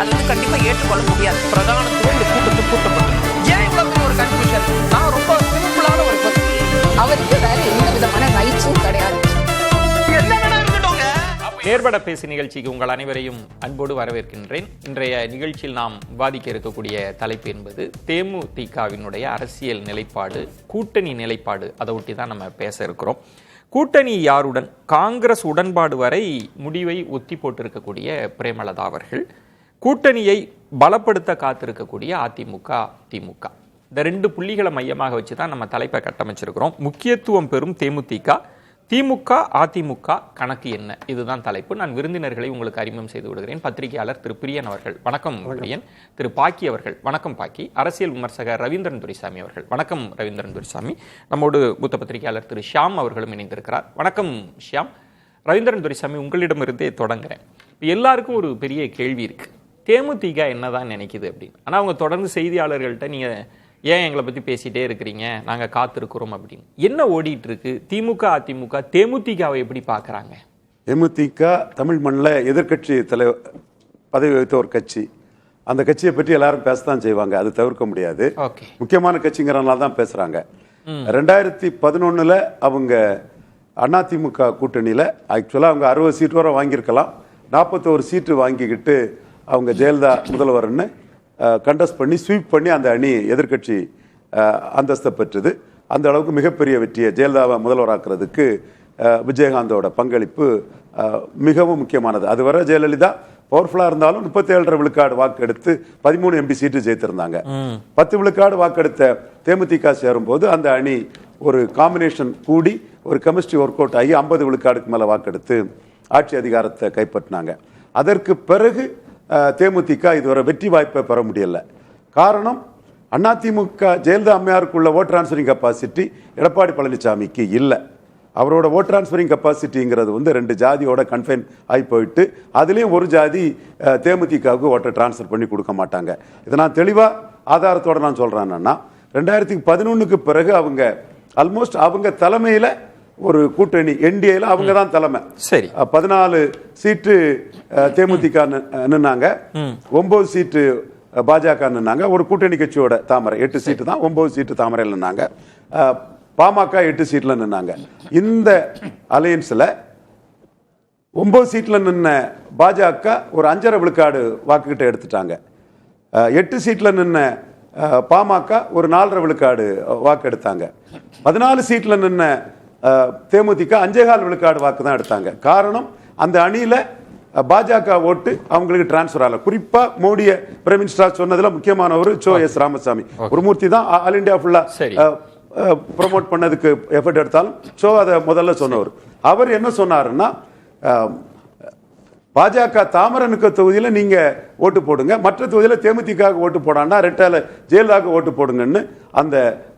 அது கண்டிப்பா ஏற்றுக்கொள்ள முடியாது. பிரதானத்துவம் இந்த கூட்டத்துக்கு கூட்டப்பட்டது. ஏன் இவ்வளவு ஒரு கன்ஃபியூஷன்? நான் ரொம்ப சிம்பிளான ஒரு பர்சன். அவருக்கு வேற எந்த விதமான ரைட்ஸும் கிடையாது. நேர்பட பேசு நிகழ்ச்சிக்கு உங்கள் அனைவரையும் அன்போடு வரவேற்கின்றேன். இன்றைய நிகழ்ச்சியில் நாம் விவாதிக்க இருக்கக்கூடிய தலைப்பு என்பது தேமுதிகவினுடைய அரசியல் நிலைப்பாடு, கூட்டணி நிலைப்பாடு. அதை ஒட்டி தான் நம்ம பேச இருக்கிறோம். கூட்டணி யாருடன்? காங்கிரஸ் உடன்பாடு வரை முடிவை ஒத்தி போட்டிருக்கக்கூடிய பிரேமலதா அவர்கள், கூட்டணியை பலப்படுத்த காத்திருக்கக்கூடிய அதிமுக, திமுக. இந்த ரெண்டு புள்ளிகளை மையமாக வச்சு தான் நம்ம தலைப்பை கட்டமைச்சிருக்கிறோம். முக்கியத்துவம் பெறும் தேமுதிக, திமுக, அதிமுக கணக்கு என்ன? இதுதான் தலைப்பு. நான் விருந்தினர்களை உங்களுக்கு அறிமுகம் செய்து விடுகிறேன். பத்திரிகையாளர் திரு பிரியன் அவர்கள், வணக்கம் பிரியன். திரு பாக்கி அவர்கள், வணக்கம் பாக்கி. அரசியல் விமர்சகர் ரவீந்திரன் துரைசாமி அவர்கள், வணக்கம் ரவீந்திரன் துரைசாமி. நம்மோடு மூத்த பத்திரிகையாளர் திரு ஷியாம் அவர்களும் இணைந்திருக்கிறார். வணக்கம் ஷியாம். ரவீந்திரன் துரைசாமி, உங்களிடமிருந்தே தொடங்குறேன். எல்லாருக்கும் ஒரு பெரிய கேள்வி இருக்கு, தேமுதிக என்னதான் நினைக்குது அப்படின்னு. ஆனால் அவங்க தொடர்ந்து செய்தியாளர்கள்ட்ட நீங்க ஏன் எங்களை பத்தி பேசிட்டே இருக்கிறீங்க, நாங்க காத்திருக்கிறோம் அப்படின்னு. என்ன ஓடிட்டு இருக்கு? திமுக, அதிமுக தேமுதிகவை எப்படி பாக்குறாங்க? தேமுதிக தமிழ் மண்ணில் எதிர்கட்சி தலைவர் பதவி வைத்த ஒரு கட்சி. அந்த கட்சியை பற்றி எல்லாரும் பேசத்தான் செய்வாங்க, அது தவிர்க்க முடியாது. முக்கியமான கட்சிங்கிறனால தான் பேசுறாங்க. 2011 அவங்க அதிமுக கூட்டணியில் ஆக்சுவலாக அவங்க 60 சீட்டு வரை வாங்கியிருக்கலாம். 41 சீட்டு வாங்கிக்கிட்டு அவங்க ஜெயலலிதா முதல்வர்னு கண்டஸ்ட் பண்ணி ஸ்வீப் பண்ணி அந்த அணி எதிர்கட்சி அந்தஸ்தை பெற்றது. அந்த அளவுக்கு மிகப்பெரிய வெற்றியை ஜெயலலிதாவை முதல்வராக்குறதுக்கு விஜயகாந்தோட பங்களிப்பு மிகவும் முக்கியமானது. அதுவரை ஜெயலலிதா பவர்ஃபுல்லாக இருந்தாலும் 37.5 விழுக்காடு வாக்கு எடுத்து 13 எம்பி சீட்டு ஜெயித்திருந்தாங்க. 10 விழுக்காடு வாக்கெடுத்த தேமுதிக சேரும்போது அந்த அணி ஒரு காம்பினேஷன் கூடி ஒரு கெமிஸ்ட்ரி ஒர்க் அவுட் ஆகி 50 விழுக்காடுக்கு மேலே வாக்கெடுத்து ஆட்சி அதிகாரத்தை கைப்பற்றினாங்க. அதற்கு பிறகு தேமுதிக இதுவரை வெற்றி வாய்ப்பை பெற முடியல. காரணம், அதிமுக ஜெயலலிதா அம்மையாருக்குள்ள ஓட் டிரான்ஸ்ஃபரிங் கெப்பாசிட்டி எடப்பாடி பழனிசாமிக்கு இல்லை. அவரோட ஓட் டிரான்ஸ்ஃபரிங் கெப்பாசிட்டிங்கிறது வந்து 2 ஜாதியோட கன்ஃபைன் ஆகி போயிட்டு, அதுலேயும் ஒரு ஜாதி தேமுதிகவுக்கு ஓட்டை டிரான்ஸ்ஃபர் பண்ணி கொடுக்க மாட்டாங்க. இதை நான் தெளிவாக ஆதாரத்தோட நான் சொல்கிறேன்னா, 2011க்கு பிறகு அவங்க ஆல்மோஸ்ட் அவங்க தலைமையில் ஒரு கூட்டணி என்டிஏல அவங்க தான் தலைமை. சரி, 14 சீட்டு தேமுதிக நின்னாங்க, 9 சீட்டு பாஜக நின்னாங்க. ஒரு கூட்டணி கட்சியோட தாமரை 8 சீட்டு தான், 9 சீட்டு தாமரையில் நின்னாங்க. பாமக 8 சீட்ல நின்னாங்க. இந்த அலையன்ஸ்ல 9 சீட்ல நின்ன பாஜக ஒரு 5.5 விழுக்காடு வாக்குகிட்ட எடுத்துட்டாங்க. 8 சீட்ல நின்ன பாமக ஒரு 4.5 விழுக்காடு வாக்கு எடுத்தாங்க. 14 சீட்ல நின்ன தேமுதிக 5.25 விழுக்காடு வாக்கு தான் எடுத்தாங்க. காரணம், அந்த அணியில பாஜக ஓட்டு அவங்களுக்கு டிரான்ஸ்பர் ஆகல. குறிப்பா மோடியை பிரைம் மினிஸ்டர் சொன்னதுல முக்கியமான ஒரு சோ எஸ் ராமசாமி ஒரு மூர்த்தி தான் ஆல் இண்டியா ஃபுல்லா ப்ரொமோட் பண்ணதுக்கு எஃபர்ட் எடுத்தாலும் சோ அதை முதல்ல சொன்னவர். அவர் என்ன சொன்னாருன்னா, பாஜக தாமரனுக்கு தொகுதியில் நீங்க ஓட்டு போடுங்க, மற்ற தொகுதியில் தேமுதிக ஓட்டு போடாண்டா ரெட்டால ஜெயலலிதாவுக்கு ஓட்டு போடுங்கன்னு அந்த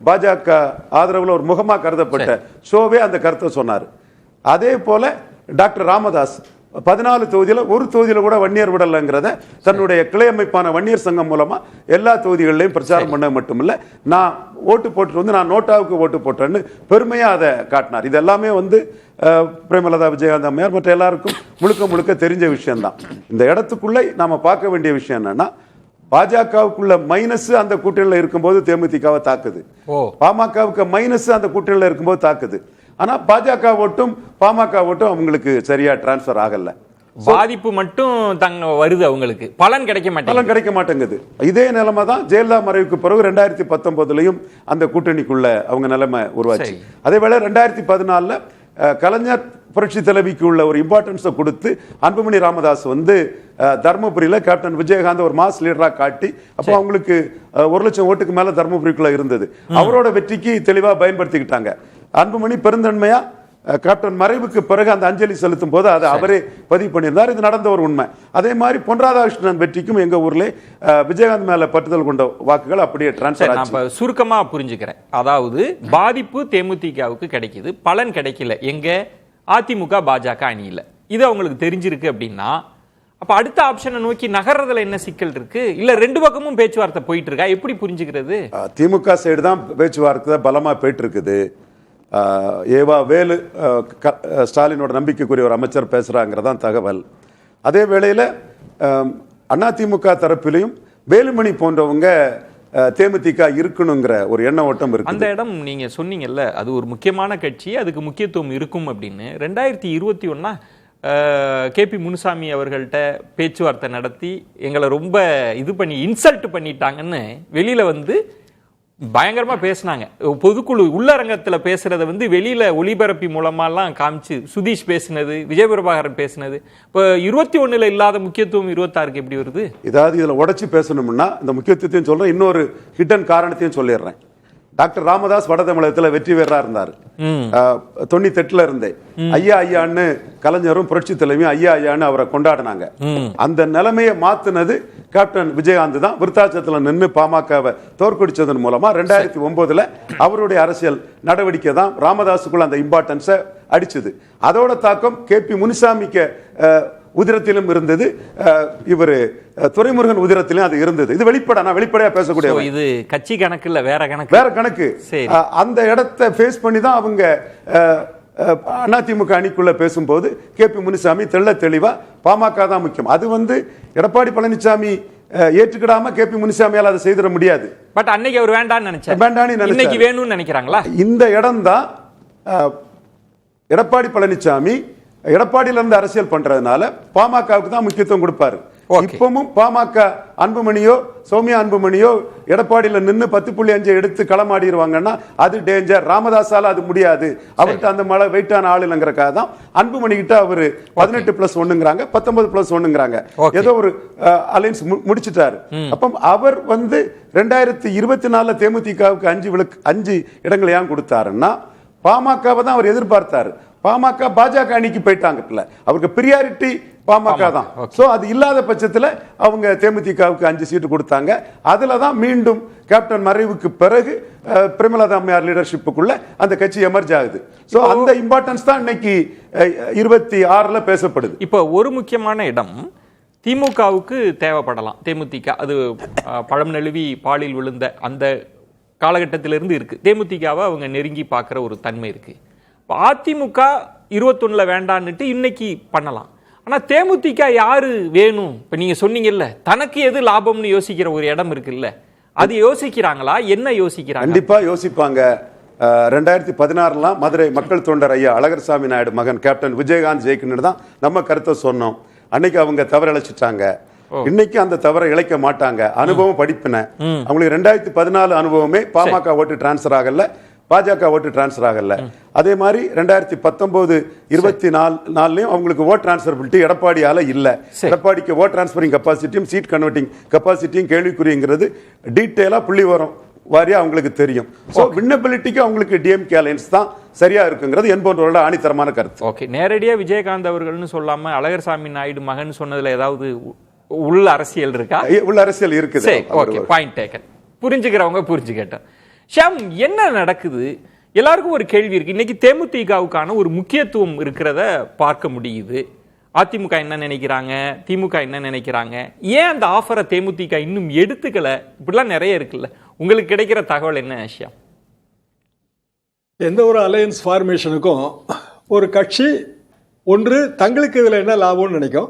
பாஜக ஆதரவுல ஒரு முகமா கருதப்பட்ட ஷோவே அந்த கருத்தை சொன்னார். அதே போல டாக்டர் ராமதாஸ் 14 தொகுதியில் ஒரு தொகுதியில் கூட வன்னியர் விடலைங்கிறத தன்னுடைய கிளை அமைப்பான வன்னியர் சங்கம் மூலமா எல்லா தொகுதிகளிலையும் பிரச்சாரம் பண்ண மட்டுமில்ல, நான் ஓட்டு போட்டு வந்து நான் நோட்டாவுக்கு ஓட்டு போட்டேன்னு பெருமையா அதை காட்டினார். இது எல்லாமே வந்து பிரேமலதா, விஜயகாந்த் அம்மையார் மற்ற எல்லாருக்கும் முழுக்க தெரிஞ்ச விஷயம்தான். இந்த இடத்துக்குள்ள நாம பார்க்க வேண்டிய விஷயம் என்னன்னா, பாஜகவுக்குள்ள மைனஸ் அந்த கூட்டணியில் இருக்கும்போது தேமுதிகவை தாக்குது, பாமகவுக்கு மைனஸ் அந்த கூட்டணியில் இருக்கும்போது தாக்குது. ஆனா பாஜக ஓட்டும் பாமக ஓட்டும் அவங்களுக்கு சரியா டிரான்ஸ்பர் ஆகல. பாதிப்பு மட்டும் தங்க வருது, அவங்களுக்கு பலன் கிடைக்க மாட்டேங்குது. இதே நிலைமை தான் ஜெயலலிதா மறைவுக்கு பிறகு 2019லயும் அந்த கூட்டணிக்குள்ள அவங்க நிலைமை உருவாச்சு. அதே வேளை 2014 கலைஞர் புரட்சி தலைவிக்கு உள்ள ஒரு இம்பார்ட்டன்ஸை கொடுத்து அன்புமணி ராமதாஸ் வந்து தர்மபுரியில கேப்டன் விஜயகாந்த் ஒரு மாஸ் லீடரா காட்டி, அப்போ அவங்களுக்கு 1 லட்சம் ஓட்டுக்கு மேல தர்மபுரிக்குள்ள இருந்தது. அவரோட வெற்றிக்கு தெளிவா பயன்படுத்திக்கிட்டாங்க. அன்புமணி பெருந்தன்மையா கேப்டன் மறைவுக்கு பிறகு அந்த அஞ்சலி செலுத்தும் போது அதை அவரே பதிவு பண்ணியிருந்தார். இது நடந்த ஒரு உண்மை. அதே மாதிரி பொன் ராதாகிருஷ்ணன் வெற்றிக்கும் எங்க ஊர்ல விஜயகாந்த் மேல பற்றுதல் கொண்ட வாக்குகள் அப்படியே டிரான்ஸ்பர் ஆச்சு. சுருக்கமா புரிஞ்சுக்கிறேன். அதாவது பாதிப்பு தேமுதிகவுக்கு கிடைக்குது, பலன் கிடைக்கல எங்க அதிமுக பாஜக அணியில. இது அவங்களுக்கு தெரிஞ்சிருக்கு அப்படின்னா, அப்ப அடுத்த ஆப்ஷனை நோக்கி நகர்றதுல என்ன சிக்கல் இருக்கு? இல்ல ரெண்டு பக்கமும் பேச்சுவார்த்தை போயிட்டு இருக்கா? எப்படி புரிஞ்சுக்கிறது? திமுக சைடு தான் பேச்சுவார்த்தை பலமா போயிட்டு இருக்குது. ஏவா வேலு ஸ்டாலினோட நம்பிக்கைக்குரிய ஒரு அமைச்சர் பேசுறாங்கிறதான் தகவல். அதே வேளையில் அதிமுக தரப்பிலையும் வேலுமணி போன்றவங்க தேமுதிக இருக்கணுங்கிற ஒரு எண்ண ஓட்டம் இருக்கு. அந்த இடம் நீங்க சொன்னீங்கல்ல, அது ஒரு முக்கியமான கட்சி, அதுக்கு முக்கியத்துவம் இருக்கும் அப்படின்னு. 2021 கேபி முனுசாமி அவர்கள்ட்ட பேச்சுவார்த்தை நடத்தி எங்களை ரொம்ப இது பண்ணி இன்சல்ட் பண்ணிட்டாங்கன்னு வெளியில வந்து பயங்கரமா பேசினாங்க. பொதுக்குழு உள்ளரங்கத்துல பேசுறத வந்து வெளியில ஒளிபரப்பி மூலமாலாம் காமிச்சு சுதீஷ் பேசினது, விஜயபிரபாகரன் பேசினது, இப்போ 21 இல்லாத முக்கியத்துவம் 26 எப்படி வருது? இதாவது இதுல உடைச்சு பேசணும்னா இந்த முக்கியத்துவத்தையும் சொல்றேன், இன்னொரு ஹிடன் காரணத்தையும் சொல்லிடுறேன். டாக்டர் ராமதாஸ் வட தமிழகத்தில் வெற்றி வீரரா இருந்தார். 98 இருந்தே ஐயா ஐயான்னு கலைஞரும் புரட்சி தலைமையும் ஐயா ஐயான்னு அவரை கொண்டாடினாங்க. அந்த நிலைமையை மாத்தினது கேப்டன் விஜயகாந்த் தான். விருத்தாச்சலத்தில் நின்று பாமகவை தோற்கடிச்சதன் மூலமா 2009 அவருடைய அரசியல் நடவடிக்கை தான் ராமதாஸுக்குள்ள அந்த இம்பார்ட்டன்ஸை அடிச்சது. அதோட தாக்கம் கேபி முனுசாமிக்கு உதிரத்திலும் இருந்தது, இவர் துரைமுருகன் உதிரத்திலும் அது இருந்தது. இது வெளிப்படையா பேசக்கூடிய, இது கட்சி கணக்கு இல்ல, வேற கணக்கு. அந்த இடத்தை ஃபேஸ் பண்ணி தான் அவங்க அதிமுக அணிக்குள்ள பேசும்போது கேபி முனுசாமி தெளிவா பாமக தான் முக்கியம். அது வந்து எடப்பாடி பழனிசாமி ஏற்றுக்கிடாம கேபி முனுசாமியால் அதை செய்திட முடியாது. பட் அன்னைக்கு அவர் வேண்டான்னு நினைச்சாரு, வேணும்னு நினைக்கிறாங்களா? இந்த இடம் தான் எடப்பாடி பழனிசாமி எடப்பாடியில இருந்து அரசியல் பண்றதுனால பாமகவுக்கு தான் முக்கியத்துவம் கொடுப்பாரு. இப்பவும் பாமக அன்புமணியோ சௌமியா அன்புமணியோ எடப்பாடியில நின்று 10.5 எடுத்து களமாடிடுவாங்கன்னா அது டேஞ்சர். ராமதாஸால அது முடியாது, அவர்கிட்ட அந்த மழை வெயிட்டான ஆள் இல்லைங்கிறக்காக தான் அன்புமணி கிட்ட அவரு 18+1ங்கிறாங்க, 19+1ங்கிறாங்க, ஏதோ ஒரு அலைன்ஸ் முடிச்சிட்டாரு. அப்ப அவர் வந்து 2024 தேமுதிகவுக்கு 5 இடங்களை ஏன் கொடுத்தாருன்னா பாமகவை தான் அவர் எதிர்பார்த்தாரு. பாமக பாஜக அணிக்கு போயிட்டாங்கல்ல, அவருக்கு பிரியாரிட்டி பாமக தான். சோ அது இல்லாத பட்சத்தில் அவங்க தேமுதிகவுக்கு 5 சீட்டு கொடுத்தாங்க. அதுல தான் மீண்டும் கேப்டன் மறைவுக்கு பிறகு பிரேமலதா அம்மையார் லீடர்ஷிப்புக்குள்ள அந்த கட்சி எமர்ஜ் ஆகுது. சோ அந்த இம்பார்ட்டன்ஸ் தான் இன்னைக்கு 26 பேசப்படுது. இப்போ ஒரு முக்கியமான இடம் திமுகவுக்கு தேவைப்படலாம். தேமுதிக அது பழம் நழுவி பாலில் விழுந்த அந்த காலகட்டத்திலிருந்து இருக்கு. தேமுதிகவை அவங்க நெருங்கி பார்க்குற ஒரு தன்மை இருக்கு. அதிமுக 21 வேண்டான்னுட்டு இன்னைக்கு பண்ணலாம். ஆனா தேமுதிக யாரு வேணும்? இப்ப நீங்க சொன்னீங்கல்ல, தனக்கு எது லாபம்னு யோசிக்கிற ஒரு இடம் இருக்குல்ல, அது யோசிக்கிறாங்களா? என்ன யோசிக்கிறாங்க? கண்டிப்பா யோசிப்பாங்க. 2016 மதுரை மக்கள் தொண்டர் ஐயா அழகர்சாமி நாயுடு மகன் கேப்டன் விஜயகாந்த் ஜெயிக்கணும்னு தான் நம்ம கருத்தை சொன்னோம். அன்னைக்கு அவங்க தவறிழைச்சிட்டாங்க. இன்னைக்கு அந்த தவறை இழைக்க மாட்டாங்க. அனுபவம் படிப்பின அவங்களுக்கு 2014 அனுபவமே பாமக ஓட்டு டிரான்ஸ்பர் ஆகல, பாஜக ஓட்டு டிரான்ஸ்பர் ஆகல. அதே மாதிரி 2019-24 அவங்களுக்கு ஓட் டிரான்ஸ்பரபிலிட்டி எடப்பாடியால இல்ல. எடப்பாடிக்கு ஓட் டிரான்ஸ்பரிங் கெபாசிட்டியும் சீட் கன்வெர்ட்டிங் கெபாசிட்டியும் கேள்விக்குறிங்கிறது டீடைலா புள்ளி வரும் வாரியா அவங்களுக்கு தெரியும். சோ வின்னபிலிட்டிக்கு அவங்களுக்கு டிஎம்கே அலையன்ஸ் தான் சரியா இருக்குங்கிறது என்பவர்களோட ஆணித்தரமான கருத்து. ஓகே, நேரடியா விஜயகாந்த் அவர்கள்னு சொல்லாம அழகர்சாமி நாயுடு மகன் சொன்னதுல ஏதாவது உள்ள அரசியல் இருக்கா? உள்ள அரசியல் இருக்குது. Okay, point taken. புரிஞ்சுக்கிறவங்க புரிஞ்சுக்கிட்டோம். ஷாம், என்ன நடக்குது? எல்லாருக்கும் ஒரு கேள்வி இருக்கு. இன்னைக்கு தேமுதிகவுக்கான ஒரு முக்கியத்துவம் இருக்கிறத பார்க்க முடியுது. அதிமுக என்ன நினைக்கிறாங்க, திமுக என்ன நினைக்கிறாங்க, ஏன் அந்த ஆஃபரை தேமுதிக இன்னும் எடுத்துக்கல? இப்படிலாம் நிறைய இருக்குல்ல. உங்களுக்கு கிடைக்கிற தகவல் என்ன ஷாம்? எந்த ஒரு அலையன்ஸ் ஃபார்மேஷனுக்கும் ஒரு கட்சி ஒன்று தங்களுக்கு இதுல என்ன லாபம்னு நினைக்கும்,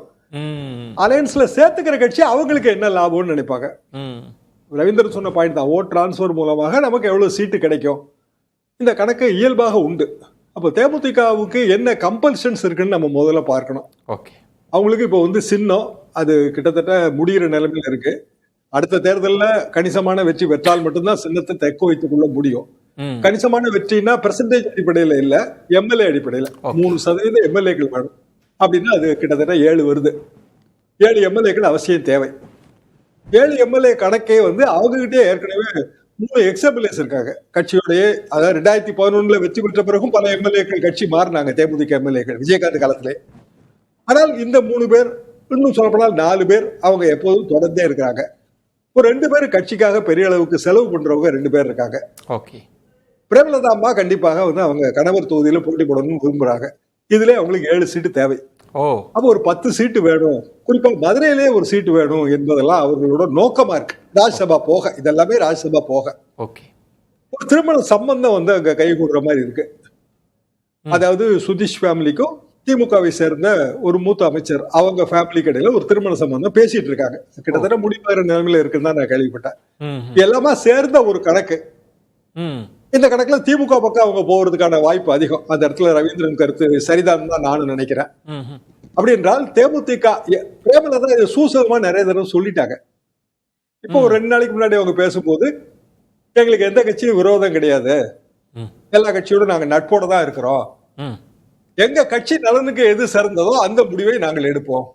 அலையன்ஸ்ல சேர்த்துக்கிற கட்சி அவங்களுக்கு என்ன லாபம்னு நினைப்பாங்க. ரவீந்திரன் சொன்ன பாயிண்ட் தான், ஓட் டிரான்ஸ்பர் மூலமாக நமக்கு எவ்வளவு சீட்டு கிடைக்கும், இந்த கணக்கு இயல்பாக உண்டு. அப்போ தேமுதிகவுக்கு என்ன கம்பல்ஷன்ஸ் இருக்குன்னு நம்ம முதல்ல பார்க்கணும். ஓகே, அவங்களுக்கு இப்போ வந்து சின்னம் அது கிட்டத்தட்ட முடிகிற நிலைமையில இருக்கு. அடுத்த தேர்தலில் கணிசமான வெற்றி பெற்றால் மட்டும்தான் சின்னத்தை தக்க வைத்துக் கொள்ள முடியும். கணிசமான வெற்றினா பெர்சன்டேஜ் அடிப்படையில் இல்ல, எம்எல்ஏ அடிப்படையில் 3% எம்எல்ஏக்கள் வேணும். அப்படின்னா அது கிட்டத்தட்ட 7 வருது. 7 எம்எல்ஏக்கள் அவசியம் தேவை. 7 எம்எல்ஏ கணக்கே வந்து அவங்ககிட்டே ஏற்கனவே 3 எக்ஸ்எம்எல்ஏஸ் இருக்காங்க கட்சியோடய. அதாவது 2011 வெற்றி பெற்ற பிறகும் பல எம்எல்ஏக்கள் கட்சி மாறினாங்க, தேமுதிக எம்எல்ஏக்கள் விஜயகாந்த் காலத்திலே. ஆனால் இந்த 3 பேர், இன்னும் சொல்லப்போனால் 4 பேர் அவங்க எப்போதும் தொடர்ந்தே இருக்கிறாங்க. ஒரு 2 பேர் கட்சிக்காக பெரிய அளவுக்கு செலவு பண்றவங்க 2 பேர் இருக்காங்க. ஓகே, பிரேமலதா அம்மா கண்டிப்பாக வந்து அவங்க கணவர் தொகுதியில போட்டி போடணும்னு விரும்புறாங்க. இதுல அவங்களுக்கு 7 சீட்டு தேவை. அப்போ ஒரு 10 சீட்டு வேணும், குறிப்பா மதுரையிலே ஒரு சீட்டு வேணும் என்பதெல்லாம் அவர்களோட நோக்கமா இருக்கு. ராஜ்யசபா போக, இதெல்லாமே ராஜ்யசபா போக. ஓகே, ஒரு திருமண சம்பந்தம் வந்து அங்க கை கூடுற மாதிரி இருக்கு. அதாவது சுதீஷ் ஃபேமிலிக்கும் திமுகவை சேர்ந்த ஒரு மூத்த அமைச்சர் அவங்க ஃபேமிலி கடையில ஒரு திருமண சம்பந்தம் பேசிட்டு இருக்காங்க. கிட்டத்தட்ட முடிவாகிற நிலைமையில இருக்குன்னு தான் நான் கேள்விப்பட்டேன். எல்லாமே சேர்ந்த ஒரு கணக்கு. இந்த கணக்குல திமுக பக்கம் அவங்க போறதுக்கான வாய்ப்பு அதிகம். அந்த இடத்துல ரவீந்திரன் கருத்து சரிதான் தான் நானும் நினைக்கிறேன். அப்படி என்றால் தேமுதிக பிரேமலதா இதை சூசகமா நிறைய தடவை சொல்லிட்டாங்க. இப்போ ஒரு 2 நாளைக்கு முன்னாடி அவங்க பேசும்போது எங்களுக்கு எந்த கட்சியும் விரோதம் கிடையாது, எல்லா கட்சியோட நாங்க நட்போட தான் இருக்கிறோம், எங்க கட்சி நலனுக்கு எது சிறந்ததோ அந்த முடிவை நாங்கள் எடுப்போம்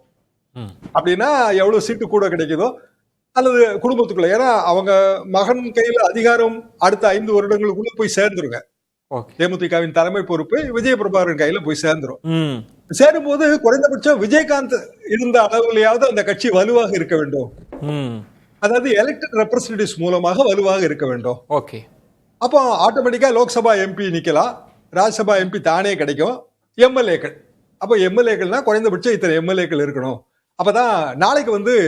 அப்படின்னா எவ்வளவு சீட்டு கூட கிடைக்குதோ அல்லது குடும்பத்துக்குள்ள, ஏன்னா அவங்க மகன் கையில அதிகாரம் அடுத்த 5 வருடங்களுக்குள்ள போய் சேர்ந்துருங்க. தேமுதிகவின் தலைமை பொறுப்பு விஜய பிரபாகரன் கையில போய் சேர்ந்துரும். சேரும் போது குறைந்தபட்சம் விஜயகாந்த் இருந்த அளவுலயாவது அந்த கட்சி வலுவாக இருக்க வேண்டும். அதாவது எலெக்டட் ரெப்ரசன்டேட்டிவ்ஸ் மூலமாக வலுவாக இருக்க வேண்டும். அப்போ ஆட்டோமேட்டிக்கா லோக்சபா எம்பி நிக்கலாம், ராஜ்யசபா எம்பி தானே கிடைக்கும், எம்எல்ஏக்கள். அப்போ எம்எல்ஏக்கள்னா குறைந்தபட்சம் இத்தனை எம்எல்ஏக்கள் இருக்கணும். அப்பதான் நாளைக்கு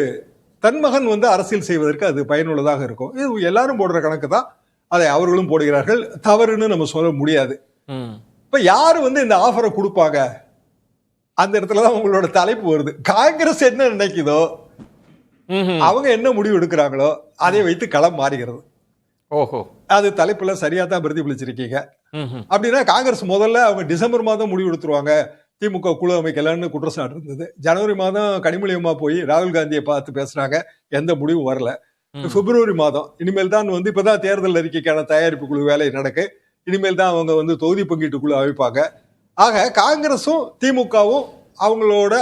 தன் மகன் அரசியல் செய்வதற்கு அது பயனுள்ளதாக இருக்கும். இது எல்லாரும் போடுற கணக்கு தான், அதை அவர்களும் போடுகிறார்கள், தவறுன்னு நம்ம சொல்ல முடியாது. இப்ப யாரு இந்த ஆஃபரை கொடுப்பாங்க, அந்த இடத்துலதான் உங்களோட தலைப்பு வருது. காங்கிரஸ் என்ன நினைக்குதோ, அவங்க என்ன முடிவு எடுக்கிறாங்களோ அதை வைத்து களம் மாறுகிறது. அது தலைப்புல சரியா தான் பிரதிபலிச்சிருக்கீங்க. அப்படின்னா காங்கிரஸ் முதல்ல அவங்க டிசம்பர் மாதம் முடிவு எடுத்துருவாங்க, திமுக குழு அமைக்கலன்னு குற்றச்சாட்டு இருந்தது. ஜனவரி மாதம் கனிமொழியம்மா போய் ராகுல் காந்தியை பார்த்து பேசுறாங்க, எந்த முடிவும் வரல. பிப்ரவரி மாதம் இனிமேல் தான் இப்பதான் தேர்தல் அறிக்கைக்கான தயாரிப்பு குழு வேலை நடக்கு. இனிமேல் தான் அவங்க தொகுதி பங்கீட்டு குழு அமைப்பாங்க. ஆக காங்கிரஸும் திமுகவும் அவங்களோட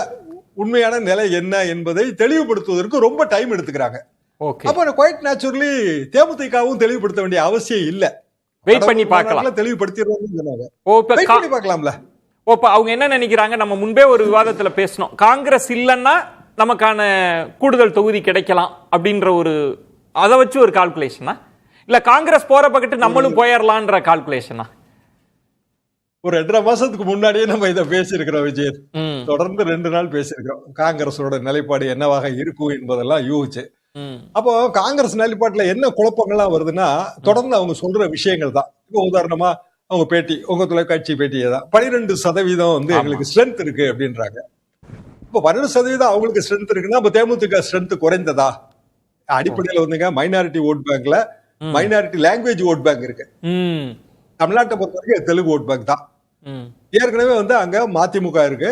உண்மையான நிலை என்ன என்பதை தெளிவுபடுத்துவதற்கு ரொம்ப டைம் எடுத்துக்கிறாங்க. அப்ப குவைட் நேச்சுரலி தேமுதிகவும் தெளிவுபடுத்த வேண்டிய அவசியம் இல்ல. வெயிட் பண்ணி பார்க்கலாம், தெளிவுபடுத்திடலாம்ல. அவங்க என்ன நினைக்கிறாங்க, நம்ம முன்பே ஒரு விவாதத்துல பேசணும், காங்கிரஸ் இல்லைன்னா நமக்கான கூடுதல் தொகுதி கிடைக்கலாம் அப்படின்ற ஒரு அதை வச்சு ஒரு கால்குலேஷனா, இல்ல காங்கிரஸ் போற பக்கத்து நம்மளும் போயிடலான்ற கால்குலேஷனா? ஒரு 2.5 மாசத்துக்கு முன்னாடியே நம்ம இதை பேசியிருக்கிறோம் விஜய். தொடர்ந்து 2 நாள் பேசியிருக்கிறோம் காங்கிரஸோட நிலைப்பாடு என்னவாக இருக்கும் என்பதெல்லாம் யூகிச்சு. அப்போ காங்கிரஸ் நிலைப்பாட்டுல என்ன குழப்பங்கள்லாம் வருதுன்னா, தொடர்ந்து அவங்க சொல்ற விஷயங்கள் தான். இப்போ உதாரணமா அவங்க பேட்டி, உங்க தொலைக்காட்சி பேட்டியே தான் 12% எங்களுக்கு ஸ்ட்ரென்த் இருக்கு அப்படின்றாங்க. இப்போ 12% அவங்களுக்கு ஸ்ட்ரென்த் இருக்குன்னா அப்ப தேமுதிக ஸ்ட்ரென்த் குறைந்ததா? அடிப்படையில மைனாரிட்டி ஓட் பேங்க்ல மைனாரிட்டி லாங்குவேஜ் ஓட் பேங்க் இருக்கு. தமிழ்நாட்டை பொறுத்த வரைக்கும் தெலுங்கு ஓட் பேங்க் தான். ஏற்கனவே அங்க மதிமுக இருக்கு,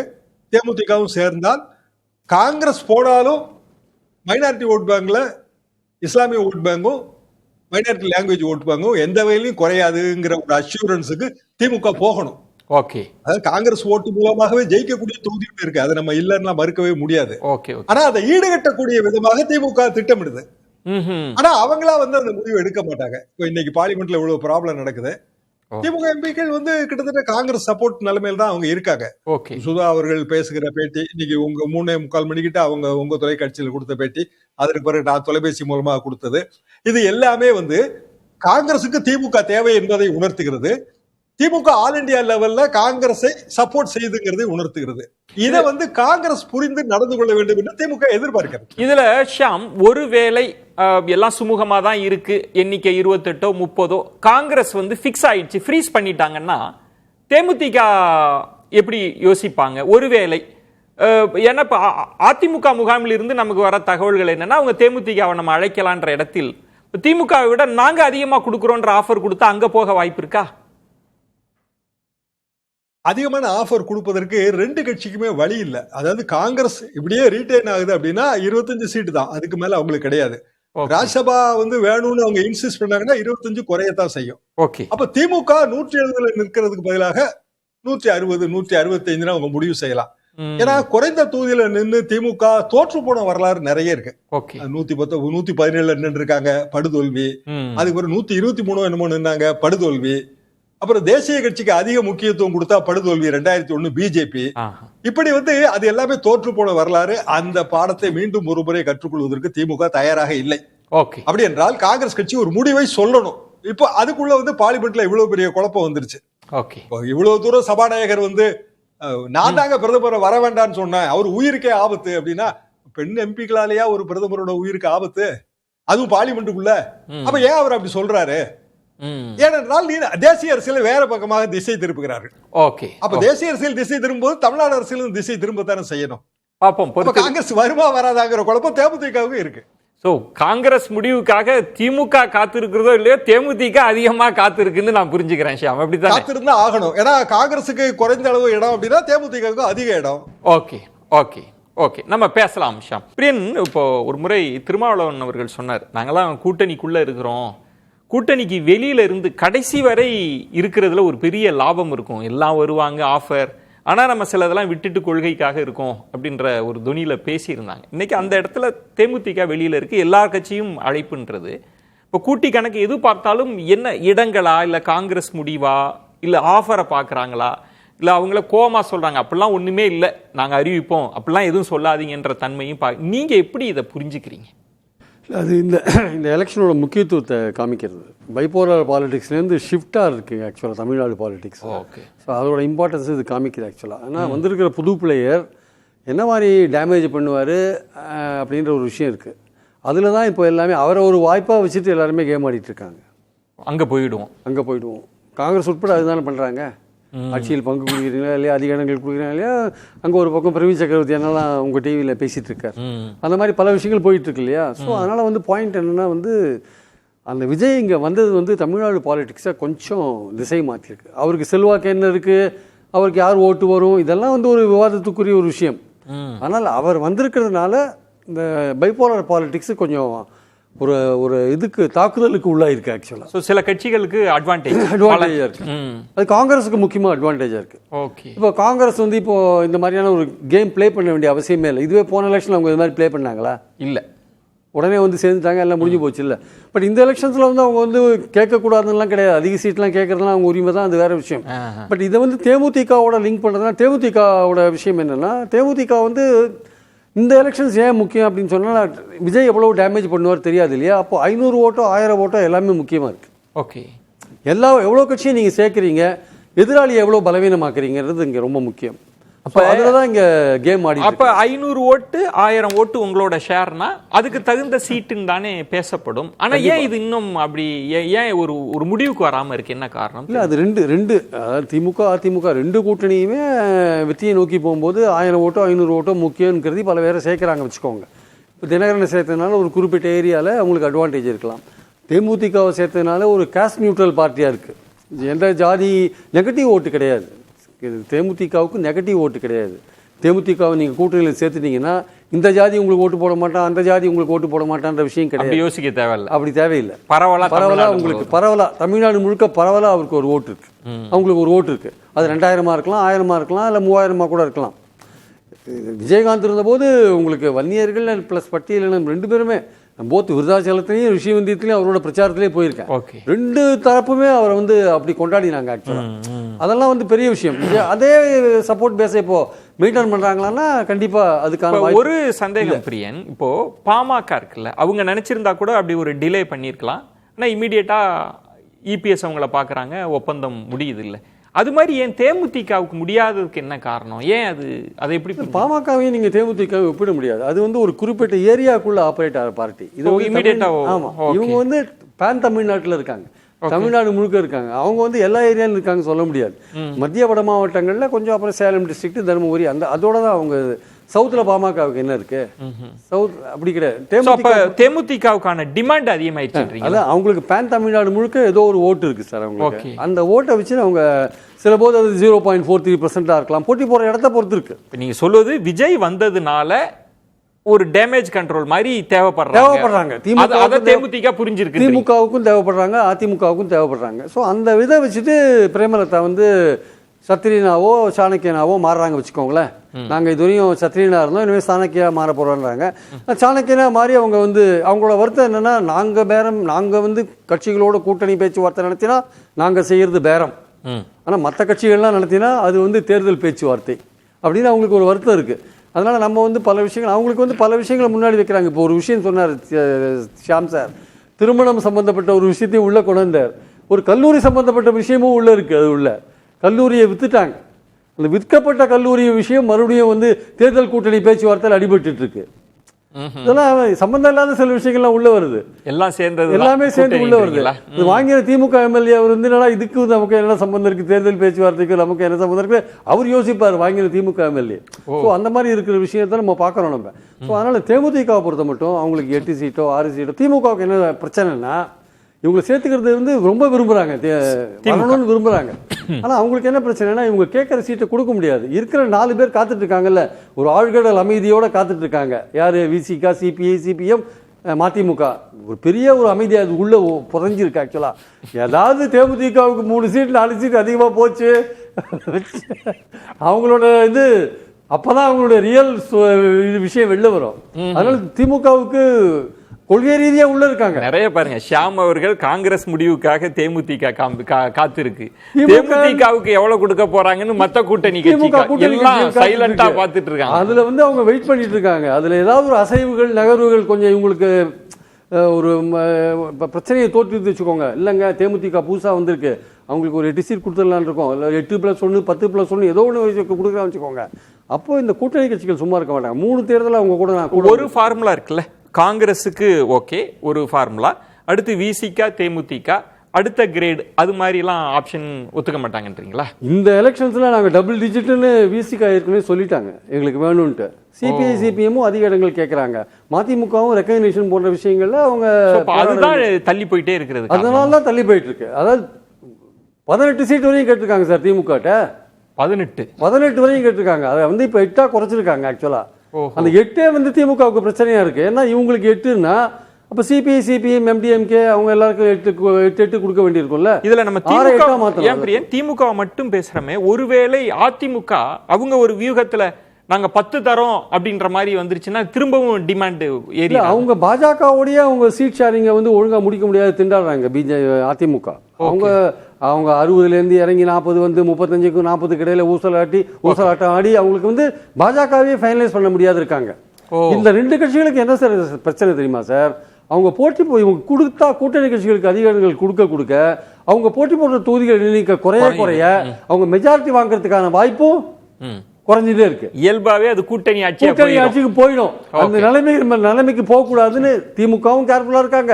தேமுதிகவும் சேர்ந்தால் காங்கிரஸ் போனாலும் மைனாரிட்டி ஓட் பேங்க்ல இஸ்லாமிய ஓட் பேங்கும் மைனாரிட்டி லாங்குவேஜ் ஓட் பேங்கும் எந்த வகையிலும் குறையாதுங்கிற ஒரு அஷூரன்ஸுக்கு திமுக போகணும். அதாவது காங்கிரஸ் ஓட்டு மூலமாகவே ஜெயிக்கக்கூடிய தொகுதியும் இருக்கு, அதை நம்ம இல்லைன்னா மறுக்கவே முடியாது. ஆனா அதை ஈடுகட்டக்கூடிய விதமாக திமுக திட்டமிடுது. ஆனா அவங்களா அந்த முடிவு எடுக்க மாட்டாங்க. இப்போ இன்னைக்கு பார்லிமெண்ட்ல இவ்வளவு ப்ராப்ளம் நடக்குது, திமுக எம்பிக்கள் கிட்டத்தட்ட காங்கிரஸ் சப்போர்ட் நிலைமையில தான் அவங்க இருக்காங்க. சுதா அவர்கள் பேசுகிற பேட்டி இன்னைக்கு உங்க 3:45 மணிக்கிட்ட அவங்க உங்க தொலைக்காட்சியில கொடுத்த பேட்டி, அதற்கு பிறகு நான் தொலைபேசி மூலமா கொடுத்தது, இது எல்லாமே காங்கிரசுக்கு திமுக தேவை என்பதை உணர்த்துகிறது. திமுக ஆல் இண்டியா லெவல்ல காங்கிரஸை சப்போர்ட் செய்துங்கிறதை உணர்த்துகிறது. இதை காங்கிரஸ் புரிந்து நடந்து கொள்ள வேண்டும் என்று திமுக எதிர்பார்க்கிறது. இதுல ஷாம், ஒருவேளை எல்லாம் சுமூகமா தான் இருக்கு, எண்ணிக்கை 28 30 காங்கிரஸ் பிக்ஸ் ஆயிடுச்சு, ஃப்ரீஸ் பண்ணிட்டாங்கன்னா தேமுதிக எப்படி யோசிப்பாங்க? ஒருவேளை ஏன்னா அதிமுக முகாமில் இருந்து நமக்கு வர தகவல்கள் என்னன்னா, அவங்க தேமுதிகவை நம்ம அழைக்கலான்ற இடத்தில் திமுகவை விட நாங்க அதிகமா கொடுக்குறோன்ற ஆஃபர் கொடுத்தா அங்க போக வாய்ப்பு இருக்கா? அதிகமான ஆஃபர் கொடுப்பதற்கு 2 கட்சிக்குமே வழி இல்லை. அதாவது காங்கிரஸ் இப்படியே ரீட்டைன் ஆகுது அப்படின்னா 25 சீட்டு தான், அதுக்கு மேல அவங்களுக்கு கிடையாது. ராஜ்யசபா வேணும்னு அவங்க இன்சிஸ்ட் பண்ணாங்கன்னா 25 குறையத்தான் செய்யும். அப்ப திமுக 170 நிற்கிறதுக்கு பதிலாக 160 165 அவங்க முடிவு செய்யலாம். ஏன்னா குறைந்த தொகுதியில நின்று திமுக தோற்று போன வரலாறு நிறைய இருக்கு. 110 117 நின்று இருக்காங்க, படுதோல்வி. அதுக்கு ஒரு 123 என்னமோ நின்னாங்க, படுதோல்வி. அப்புறம் தேசிய கட்சிக்கு அதிக முக்கியத்துவம் கொடுத்தா படுதோல்வி 2001 பிஜேபி. இப்படி அது எல்லாமே தோற்று போன வரலாறு. அந்த பாடத்தை மீண்டும் ஒரு முறை கற்றுக்கொள்வதற்கு திமுக தயாராக இல்லை. அப்படி என்றால் காங்கிரஸ் கட்சி ஒரு முடிவை சொல்லணும். இப்போ அதுக்குள்ள பார்லிமெண்ட்ல இவ்வளவு பெரிய குழப்பம் வந்துருச்சு. இவ்வளவு தூரம் சபாநாயகர் நான் தாங்க பிரதமரை வர வேண்டாம்னு சொன்னேன், அவர் உயிருக்கே ஆபத்து அப்படின்னா பெண் எம்பிக்களாலேயா ஒரு பிரதமரோட உயிருக்கு ஆபத்து, அதுவும் பார்லிமெண்ட்டுக்குள்ள? அப்ப ஏன் அவர் அப்படி சொல்றாரு? ஏனென்றால் தேசிய அரசியல் வேற பக்கமாக திசை திருப்புகிறார்கள். ஓகே, அப்ப தேசிய அரசியல் திசை திரும்பும்போது தமிழ்நாடு அரசியலும் திசை திரும்பத்தானே செய்யணும். பாப்போம். காங்கிரஸ் வருமா வராதாங்கிற குழப்பம் தேமுதிகவும் இருக்கு. சோ காங்கிரஸ் முடிவுக்காக திமுக காத்திருக்கிறதோ இல்லையோ தேமுதிக அதிகமா காத்திருக்குன்னு நான் புரிஞ்சுக்கிறேன். ஷியாம், அப்படித்தான் காத்திருந்தா ஆகணும். ஏன்னா காங்கிரஸுக்கு குறைந்த அளவு இடம் அப்படின்னா தேமுதிகவுக்கு அதிக இடம். ஓகே ஓகே ஓகே, நம்ம பேசலாம். ஷியாம், பிரியன், இப்போ ஒரு முறை திருமாவளவன் அவர்கள் சொன்னார், நாங்கெல்லாம் கூட்டணிக்குள்ள இருக்கிறோம், கூட்டணிக்கு வெளியில இருந்து கடைசி வரை இருக்கிறதுல ஒரு பெரிய லாபம் இருக்கும், எல்லாம் வருவாங்க ஆஃபர், ஆனா நம்ம சிலதெல்லாம் விட்டுட்டு கொள்கைக்காக இருக்கோம் அப்படின்ற ஒரு துணியில பேசியிருந்தாங்க. இன்னைக்கு அந்த இடத்துல தேமுதிக வெளியில இருக்கு, எல்லா கட்சியும் அழைப்புன்றது. இப்போ கூட்டி கணக்கு எது பார்த்தாலும் என்ன இடங்களா, இல்ல காங்கிரஸ் முடிவா, இல்ல ஆஃபரை பாக்குறாங்களா, இல்ல அவங்கள கோமா சொல்றாங்க, அப்படிலாம் ஒண்ணுமே இல்லை, நாங்க அறிவிப்போம், அப்படிலாம் எதுவும் சொல்லாதீங்கன்ற தன்மையும் நீங்க எப்படி இதை புரிஞ்சுக்கிறீங்க? அது இந்த எலெக்ஷனோட முக்கியத்துவத்தை காமிக்கிறது. பைபோலர் பாலிடிக்ஸ்லேருந்து ஷிஃப்டாக இருக்குது ஆக்சுவலாக தமிழ்நாடு பாலிடிக்ஸ். ஓகே, ஸோ அதோட இம்பார்ட்டன்ஸ் இது காமிக்குது ஆக்சுவலாக. ஆனால் வந்திருக்கிற புது பிளேயர் என்ன மாதிரி டேமேஜ் பண்ணுவார் அப்படின்ற ஒரு விஷயம் இருக்குது. அதில் தான் இப்போ எல்லாமே அவரை ஒரு வாய்ப்பாக வச்சுட்டு எல்லாருமே கேம் ஆடிட்டு இருக்காங்க. அங்கே போயிடுவோம். காங்கிரஸ் உட்பட அதுதானே பண்ணுறாங்க. ஆட்சியில் பங்கு கொடுக்குறீங்களா இல்லையா, அதிகாரங்கள் கொடுக்குறீங்களா இல்லையா, அங்கே ஒரு பக்கம் பிரவீன் சக்கரவர்த்தி என்னெல்லாம் உங்கள் டிவியில் பேசிகிட்டு இருக்கார், அந்த மாதிரி பல விஷயங்கள் போயிட்டுருக்கு இல்லையா. ஸோ அதனால் வந்து பாயிண்ட் என்னென்னா வந்து அந்த விஜய் இங்கே வந்தது தமிழ்நாடு பாலிடிக்ஸை கொஞ்சம் திசை மாற்றிருக்கு. அவருக்கு செல்வாக்கு என்ன இருக்குது, அவருக்கு யார் ஓட்டு வரும், இதெல்லாம் ஒரு விவாதத்துக்குரிய ஒரு விஷயம். ஆனால் அவர் வந்திருக்கிறதுனால இந்த பைபோலர் பாலிடிக்ஸ் கொஞ்சம் ஒரு இதுக்கு தாக்குதலுக்கு உள்ளாயிருக்கு ஆக்சுவலாக. ஸோ சில கட்சிகளுக்கு அட்வான்டேஜாக இருக்கு. அது காங்கிரஸுக்கு முக்கியமாக அட்வான்டேஜாக இருக்கு. ஓகே, இப்போ காங்கிரஸ் இப்போ இந்த மாதிரியான ஒரு கேம் ப்ளே பண்ண வேண்டிய அவசியமே இல்லை. இதுவே போன எலெக்ஷன் அவங்க இது மாதிரி ப்ளே பண்ணாங்களா? இல்லை, உடனே சேர்ந்துட்டாங்க, எல்லாம் முடிஞ்சு போச்சு. இல்லை, பட் இந்த எலெக்ஷன்ஸில் அவங்க கேட்கக்கூடாதுலாம் கிடையாது, அதிக சீட்லாம் கேட்கறதுலாம் அவங்க உரிமை தான், அது வேற விஷயம். பட் இதை தேமுதிகவோட லிங்க் பண்ணுறதுனா தேமுதிகவோட விஷயம் என்னன்னா, தேமுதிக இந்த எலெக்ஷன்ஸ் ஏன் முக்கியம் அப்படின்னு சொன்னால் விஜய் எவ்வளோ டேமேஜ் பண்ணுவார் தெரியாது இல்லையா. அப்போ 500 ஓட்டோ 1000 ஓட்டோ எல்லாமே முக்கியமாக இருக்குது. ஓகே, எவ்வளோ கட்சியை நீங்கள் சேர்க்குறீங்க, எதிராளியை எவ்வளோ பலவீனமாக்குறீங்கிறது இங்கே ரொம்ப முக்கியம். அப்போ அதில் தான் இங்கே கேம் ஆடி. அப்போ 500 ஓட்டு 1000 ஓட்டு உங்களோட ஷேர்னா அதுக்கு தகுந்த சீட்டுன்னு தானே பேசப்படும். ஆனால் ஏன் இது இன்னும் அப்படி ஏன் ஒரு முடிவுக்கு வராமல் இருக்கு, என்ன காரணம்? இல்லை, அது ரெண்டு அதாவது திமுக அதிமுக ரெண்டு கூட்டணியுமே வெற்றியை நோக்கி போகும்போது 1000 ஓட்டோ 500 ஓட்டோ முக்கியங்கிறது பல பேரை சேர்க்குறாங்க வச்சுக்கோங்க. இப்போ தினகரனை சேர்த்ததுனால ஒரு குறிப்பிட்ட ஏரியாவில் அவங்களுக்கு அட்வான்டேஜ் இருக்கலாம். தேமுதிகவை சேர்த்ததுனால ஒரு காஸ்ட் நியூட்ரல் பார்ட்டியாக இருக்குது. எந்த ஜாதி நெகட்டிவ் ஓட்டு கிடையாது. தேமுதிகவுக்கு நெகட்டிவ் ஓட்டு கிடையாது. தேமுதிகவை நீங்கள் கூட்டணியில் சேர்த்துட்டீங்கன்னா இந்த ஜாதி உங்களுக்கு ஓட்டு போட மாட்டான், அந்த ஜாதி உங்களுக்கு ஓட்டு போட மாட்டான்ற விஷயம் கிடையாது. யோசிக்க தேவையில்லை, அப்படி தேவையில்லை. பரவலா உங்களுக்கு தமிழ்நாடு முழுக்க பரவலா அவருக்கு ஒரு ஓட்டு இருக்கு, அவங்களுக்கு ஒரு ஓட்டு இருக்கு. அது 2000 இருக்கலாம், 1000 இருக்கலாம், இல்லை 3000 கூட இருக்கலாம். விஜயகாந்த் இருந்தபோது உங்களுக்கு வன்னியர்கள் பிளஸ் பட்டியலினம் 2 பேருமே போத்து விருதாச்சலத்திலையும் ரிஷிவந்தியத்திலையும் அவரோட பிரச்சாரத்திலே போயிருக்கேன். 2 தரப்புமே அவரை அப்படி கொண்டாடினாங்க ஆக்சுவலா. அதெல்லாம் பெரிய விஷயம். அதே சப்போர்ட் பேஸை இப்போ மெயின்டைன் பண்றாங்களான்னா கண்டிப்பா அதுக்கான ஒரு சந்தேகம் பிரியன். இப்போ பாமக இருக்குல்ல, அவங்க நினைச்சிருந்தா கூட அப்படி ஒரு டிலே பண்ணிருக்கலாம். ஆனா இமீடியட்டா இபிஎஸ் அவங்கள பாக்குறாங்க, ஒப்பந்தம் முடியுது இல்லை. அது மாதிரி ஏன் தேமுதிகவுக்கு முடியாததுக்கு என்ன காரணம்? ஏன் அதை எப்படி? பாமகவையும் நீங்க தேமுதிகவை ஒப்பிட முடியாது. அது ஒரு குறிப்பிட்ட ஏரியாக்குள்ள ஆபரேட் ஆகிற பார்ட்டி. இது இமீடியட்டா ஆமா, இவங்க பேன் தமிழ்நாட்டில் இருக்காங்க, தமிழ்நாடு முழுக்க இருக்காங்க. அவங்க எல்லா ஏரியாலும் இருக்காங்க சொல்ல முடியாது. மத்திய வட மாவட்டங்கள்ல கொஞ்சம், அப்புறம் சேலம் டிஸ்ட்ரிக்ட், தருமபுரி, அதோட தான் அவங்க. சவுத்துல பாமகவுக்கு என்ன இருக்கு? சவுத் அப்படி கிடையாது. தேமுதிகவுக்கான டிமாண்ட் அதிகமாயிடுச்சு. அதான் அவங்களுக்கு பேன் தமிழ்நாடு முழுக்க ஏதோ ஒரு ஓட்டு இருக்கு சார் அவங்களுக்கு. அந்த ஓட்டை வச்சு அவங்க சில போது அது 0.43% இருக்கலாம். போட்டி போற இடத்த பொறுத்து இருக்கு. நீங்க சொல்லுவது விஜய் வந்ததுனால ஒரு டேமேஜ் கண்ட்ரோல் மாதிரி தேவைப்படுறாங்க. தேமுதிக புரிஞ்சிருக்கு, திமுகவுக்கும் தேவைப்படுறாங்க, அதிமுகவுக்கும் தேவைப்படுறாங்க. ஸோ அந்த விதை வச்சுட்டு பிரேமலதா சத்ரியனாவோ சாணக்கியனாவோ மாறுறாங்க வச்சுக்கோங்களேன். நாங்கள் இதுவரையும் சத்ரியனா இருந்தோம், இனிமேல் சாணக்கியா மாற போகிறோன்றாங்க. சாணக்கியனா மாதிரி அவங்க அவங்களோட வருத்தம் என்னென்னா, நாங்கள் கட்சிகளோட கூட்டணி பேச்சுவார்த்தை நடத்தினா நாங்கள் செய்கிறது பேரம், ஆனால் மற்ற கட்சிகள்லாம் நடத்தினா அது தேர்தல் பேச்சுவார்த்தை அப்படின்னு அவங்களுக்கு ஒரு வருத்தம் இருக்குது. அதனால் நம்ம பல விஷயங்கள் அவங்களுக்கு பல விஷயங்களை முன்னாடி வைக்கிறாங்க. இப்போ ஒரு விஷயம் சொன்னார் ஷியாம் சார், திருமணம் சம்பந்தப்பட்ட ஒரு விஷயத்தையும் உள்ளே கொண்டு வந்தார். ஒரு கல்லூரி சம்பந்தப்பட்ட விஷயமும் உள்ளே இருக்குது. அது உள்ள கல்லூரியை வித்துட்டாங்க. அந்த விற்கப்பட்ட கல்லூரி விஷயம் மறுபடியும் தேர்தல் கூட்டணி பேச்சுவார்த்தையில் அடிபட்டு இருக்கு. இதெல்லாம் சம்பந்தம் இல்லாத சில விஷயங்கள்லாம் உள்ள வருது, எல்லாம் சேர்ந்தது எல்லாமே சேர்ந்து உள்ள வருது. இது வாங்கின திமுக எம்எல்ஏ அவர் வந்து என்னடா இதுக்கு நமக்கு என்ன சம்பந்தம் இருக்கு, தேர்தல் பேச்சுவார்த்தைக்கு நமக்கு என்ன சம்பந்தம் இருக்கு, அவர் யோசிப்பார் வாங்கின திமுக எம்எல்ஏ. ஸோ அந்த மாதிரி இருக்கிற விஷயத்தை நம்ம பார்க்கறோம் நம்ம. ஸோ அதனால தேமுதிகவை பொறுத்த மட்டும் அவங்களுக்கு 8 சீட்டோ 6 சீட்டோ, திமுகவுக்கு என்ன பிரச்சனைனா இவங்களை சேர்த்துக்கிறது வந்து ரொம்ப விரும்புறாங்க, வரணும்னு விரும்புறாங்க. ஆனால் அவங்களுக்கு என்ன பிரச்சனைனா இவங்க கேட்குற சீட்டை கொடுக்க முடியாது. இருக்கிற 4 பேர் காத்துட்டு இருக்காங்கல்ல, ஒரு ஆழ்கடல் அமைதியோட காத்துட்டு இருக்காங்க. யாரு? விசிகா, சிபிஐ, சிபிஎம், மதிமுக. ஒரு பெரிய ஒரு அமைதி அது உள்ள புதஞ்சிருக்கு. ஆக்சுவலா ஏதாவது தேமுதிகவுக்கு 3 சீட் 4 சீட் அதிகமா போச்சு, அவங்களோட இது அப்பதான் அவங்களோட ரியல் விஷயம் வெளில வரும். அதனால திமுகவுக்கு கொள்கை ரீதியா உள்ள இருக்காங்க நிறைய. பாருங்க, ஷியாம் அவர்கள் காங்கிரஸ் முடிவுக்காக தேமுதிக காத்திருக்கு. தேமுதிகவுக்கு எவ்வளவு கொடுக்க போறாங்கன்னு மத்த கூட்டணி எல்லாம் சைலண்டா பாத்துட்டு இருக்காங்க. அதுல வந்து அவங்க வெயிட் பண்ணிட்டு இருக்காங்க. அதுல ஏதாவது ஒரு அசைவுகள் நகர்வுகள் கொஞ்சம் இவங்களுக்கு ஒரு பிரச்சனையை தோற்றுவித்து வச்சுக்கோங்க. இல்லைங்க தேமுதிக புதுசா வந்திருக்கு, அவங்களுக்கு ஒரு 8 சீட் கொடுத்துடலான்னு இருக்கோம், இல்லை 8+1 10+1 ஏதோ ஒன்று கொடுக்குறான்னு வச்சுக்கோங்க. அப்போ இந்த கூட்டணி கட்சிகள் சும்மா இருக்க மாட்டாங்க. 3 தேர்தல் அவங்க கூட ஒரு ஃபார்முலா இருக்குல்ல, காங்கிரஸுக்கு ஓகே ஒரு ஃபார்முலா, அடுத்து விசிகா தேமுதிக அடுத்த கிரேட், அது மாதிரி எல்லாம் ஆப்ஷன் ஒத்துக்க மாட்டாங்கன்றீங்களா? இந்த எலெக்ஷன்ஸ்ல நாங்க டபுள் டிஜிட்னு விசிகா ஏற்கனவே சொல்லிட்டாங்க எங்களுக்கு வேணும்ட்டு. சிபிஐ சிபிஎம்மும் அதிக இடங்கள் கேட்கறாங்க, மதிமுகவும் ரெகக்னிஷன் போன்ற விஷயங்கள்ல அவங்க அதுதான் தள்ளி போயிட்டே இருக்கிறது. அதனால தான் தள்ளி போயிட்டு இருக்கு. அதாவது 18 சீட் வரையும் கேட்டிருக்காங்க சார் திமுக. 18 வரையும் கேட்டிருக்காங்க. அதை வந்து இப்ப 8 குறைச்சிருக்காங்க. ஆக்சுவலா அந்த 8 வந்து திமுகவுக்கு பிரச்சனையா இருக்கு. ஏன்னா இவங்களுக்கு 8ன்னா அப்ப சிபிஐ சிபிஎம் எம்டிஎம்கே அவங்க எல்லாருக்கும் 8 கொடுக்க வேண்டியிருக்கும்ல. இதுல நம்ம திமுக மட்டும் பேசுறமே, ஒருவேளை அதிமுக அவங்க ஒரு வியூகத்துல நாங்க 10 தரோம் அப்படின்ற மாதிரி வந்துருச்சுன்னா திரும்பவும் டிமாண்ட் ஏறி அவங்க பாஜகவுடைய அவங்க சீட் ஷேரிங்க வந்து ஒழுங்கா முடிக்க முடியாது திண்டாடுறாங்க அதிமுக. அவங்க 60ல இருந்து இறங்கி 40 வந்து 35க்கு 40க்கு இடையில ஊசலாட்டம் ஆடி அவங்களுக்கு வந்து பாஜகவே ஃபைனலைஸ் பண்ண முடியாது இருக்காங்க. இந்த 2 கட்சிகளுக்கு என்ன சார் பிரச்சனை தெரியுமா சார்? அவங்க போட்டி போய் இவங்க கொடுத்தா கூட்டணி கட்சிகளுக்கு அதிகாரங்கள் கொடுக்க அவங்க போட்டி போடுற தொகுதிகள் எண்ணிக்கை குறைய அவங்க மெஜாரிட்டி வாங்குறதுக்கான வாய்ப்பும் குறைஞ்சிட்டே இருக்கு. இயல்பாவே அது கூட்டணி ஆட்சிக்கு போயிடும். அந்த நிலைமைக்கு போக கூடாதுன்னு திமுகவும் கேர்ஃபுல்லா இருக்காங்க,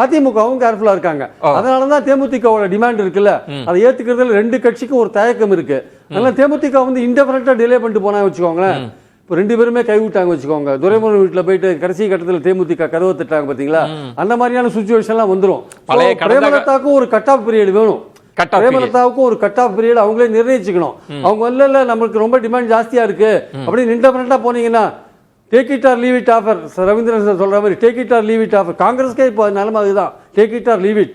அதிமுகவும் கேர்ஃபுல்லா இருக்காங்க. அதனாலதான் தேமுதிகவோட டிமாண்ட் இருக்குல்ல, அதை ஏத்துக்கிறதுல 2 கட்சிக்கும் ஒரு தயக்கம் இருக்கு. அதனால தேமுதிக வந்து இன்டெஃபினட்டா டிலே பண்ணிட்டு போனா வச்சுக்கோங்களேன். இப்போ 2 பேருமே கைவிட்டாங்க வச்சுக்கோங்க. துரைமுருகன் வீட்டுல போயிட்டு கடைசி கட்டத்தில் தேமுதிக கதவை தட்டாங்க பாத்தீங்களா, அந்த மாதிரியான சுச்சுவேஷன்லாம் வந்துடும். பிரேமலதாவுக்கும் ஒரு கட் ஆஃப் பீரியட் வேணும். பிரேமலதாவுக்கும் ஒரு கட் ஆஃப் பீரியட் அவங்களே நிர்ணயிச்சுக்கணும். அவங்க இல்ல நம்மளுக்கு ரொம்ப டிமாண்ட் ஜாஸ்தியா இருக்கு அப்படின்னு இன்டெஃபினட்டா போனீங்கன்னா take it or leave it offer. Ravindran சொல்ற மாதிரி take it or leave it offer. காங்கிரஸ்க்கே இப்போ நிலைமை அதுதான், take it or leave it.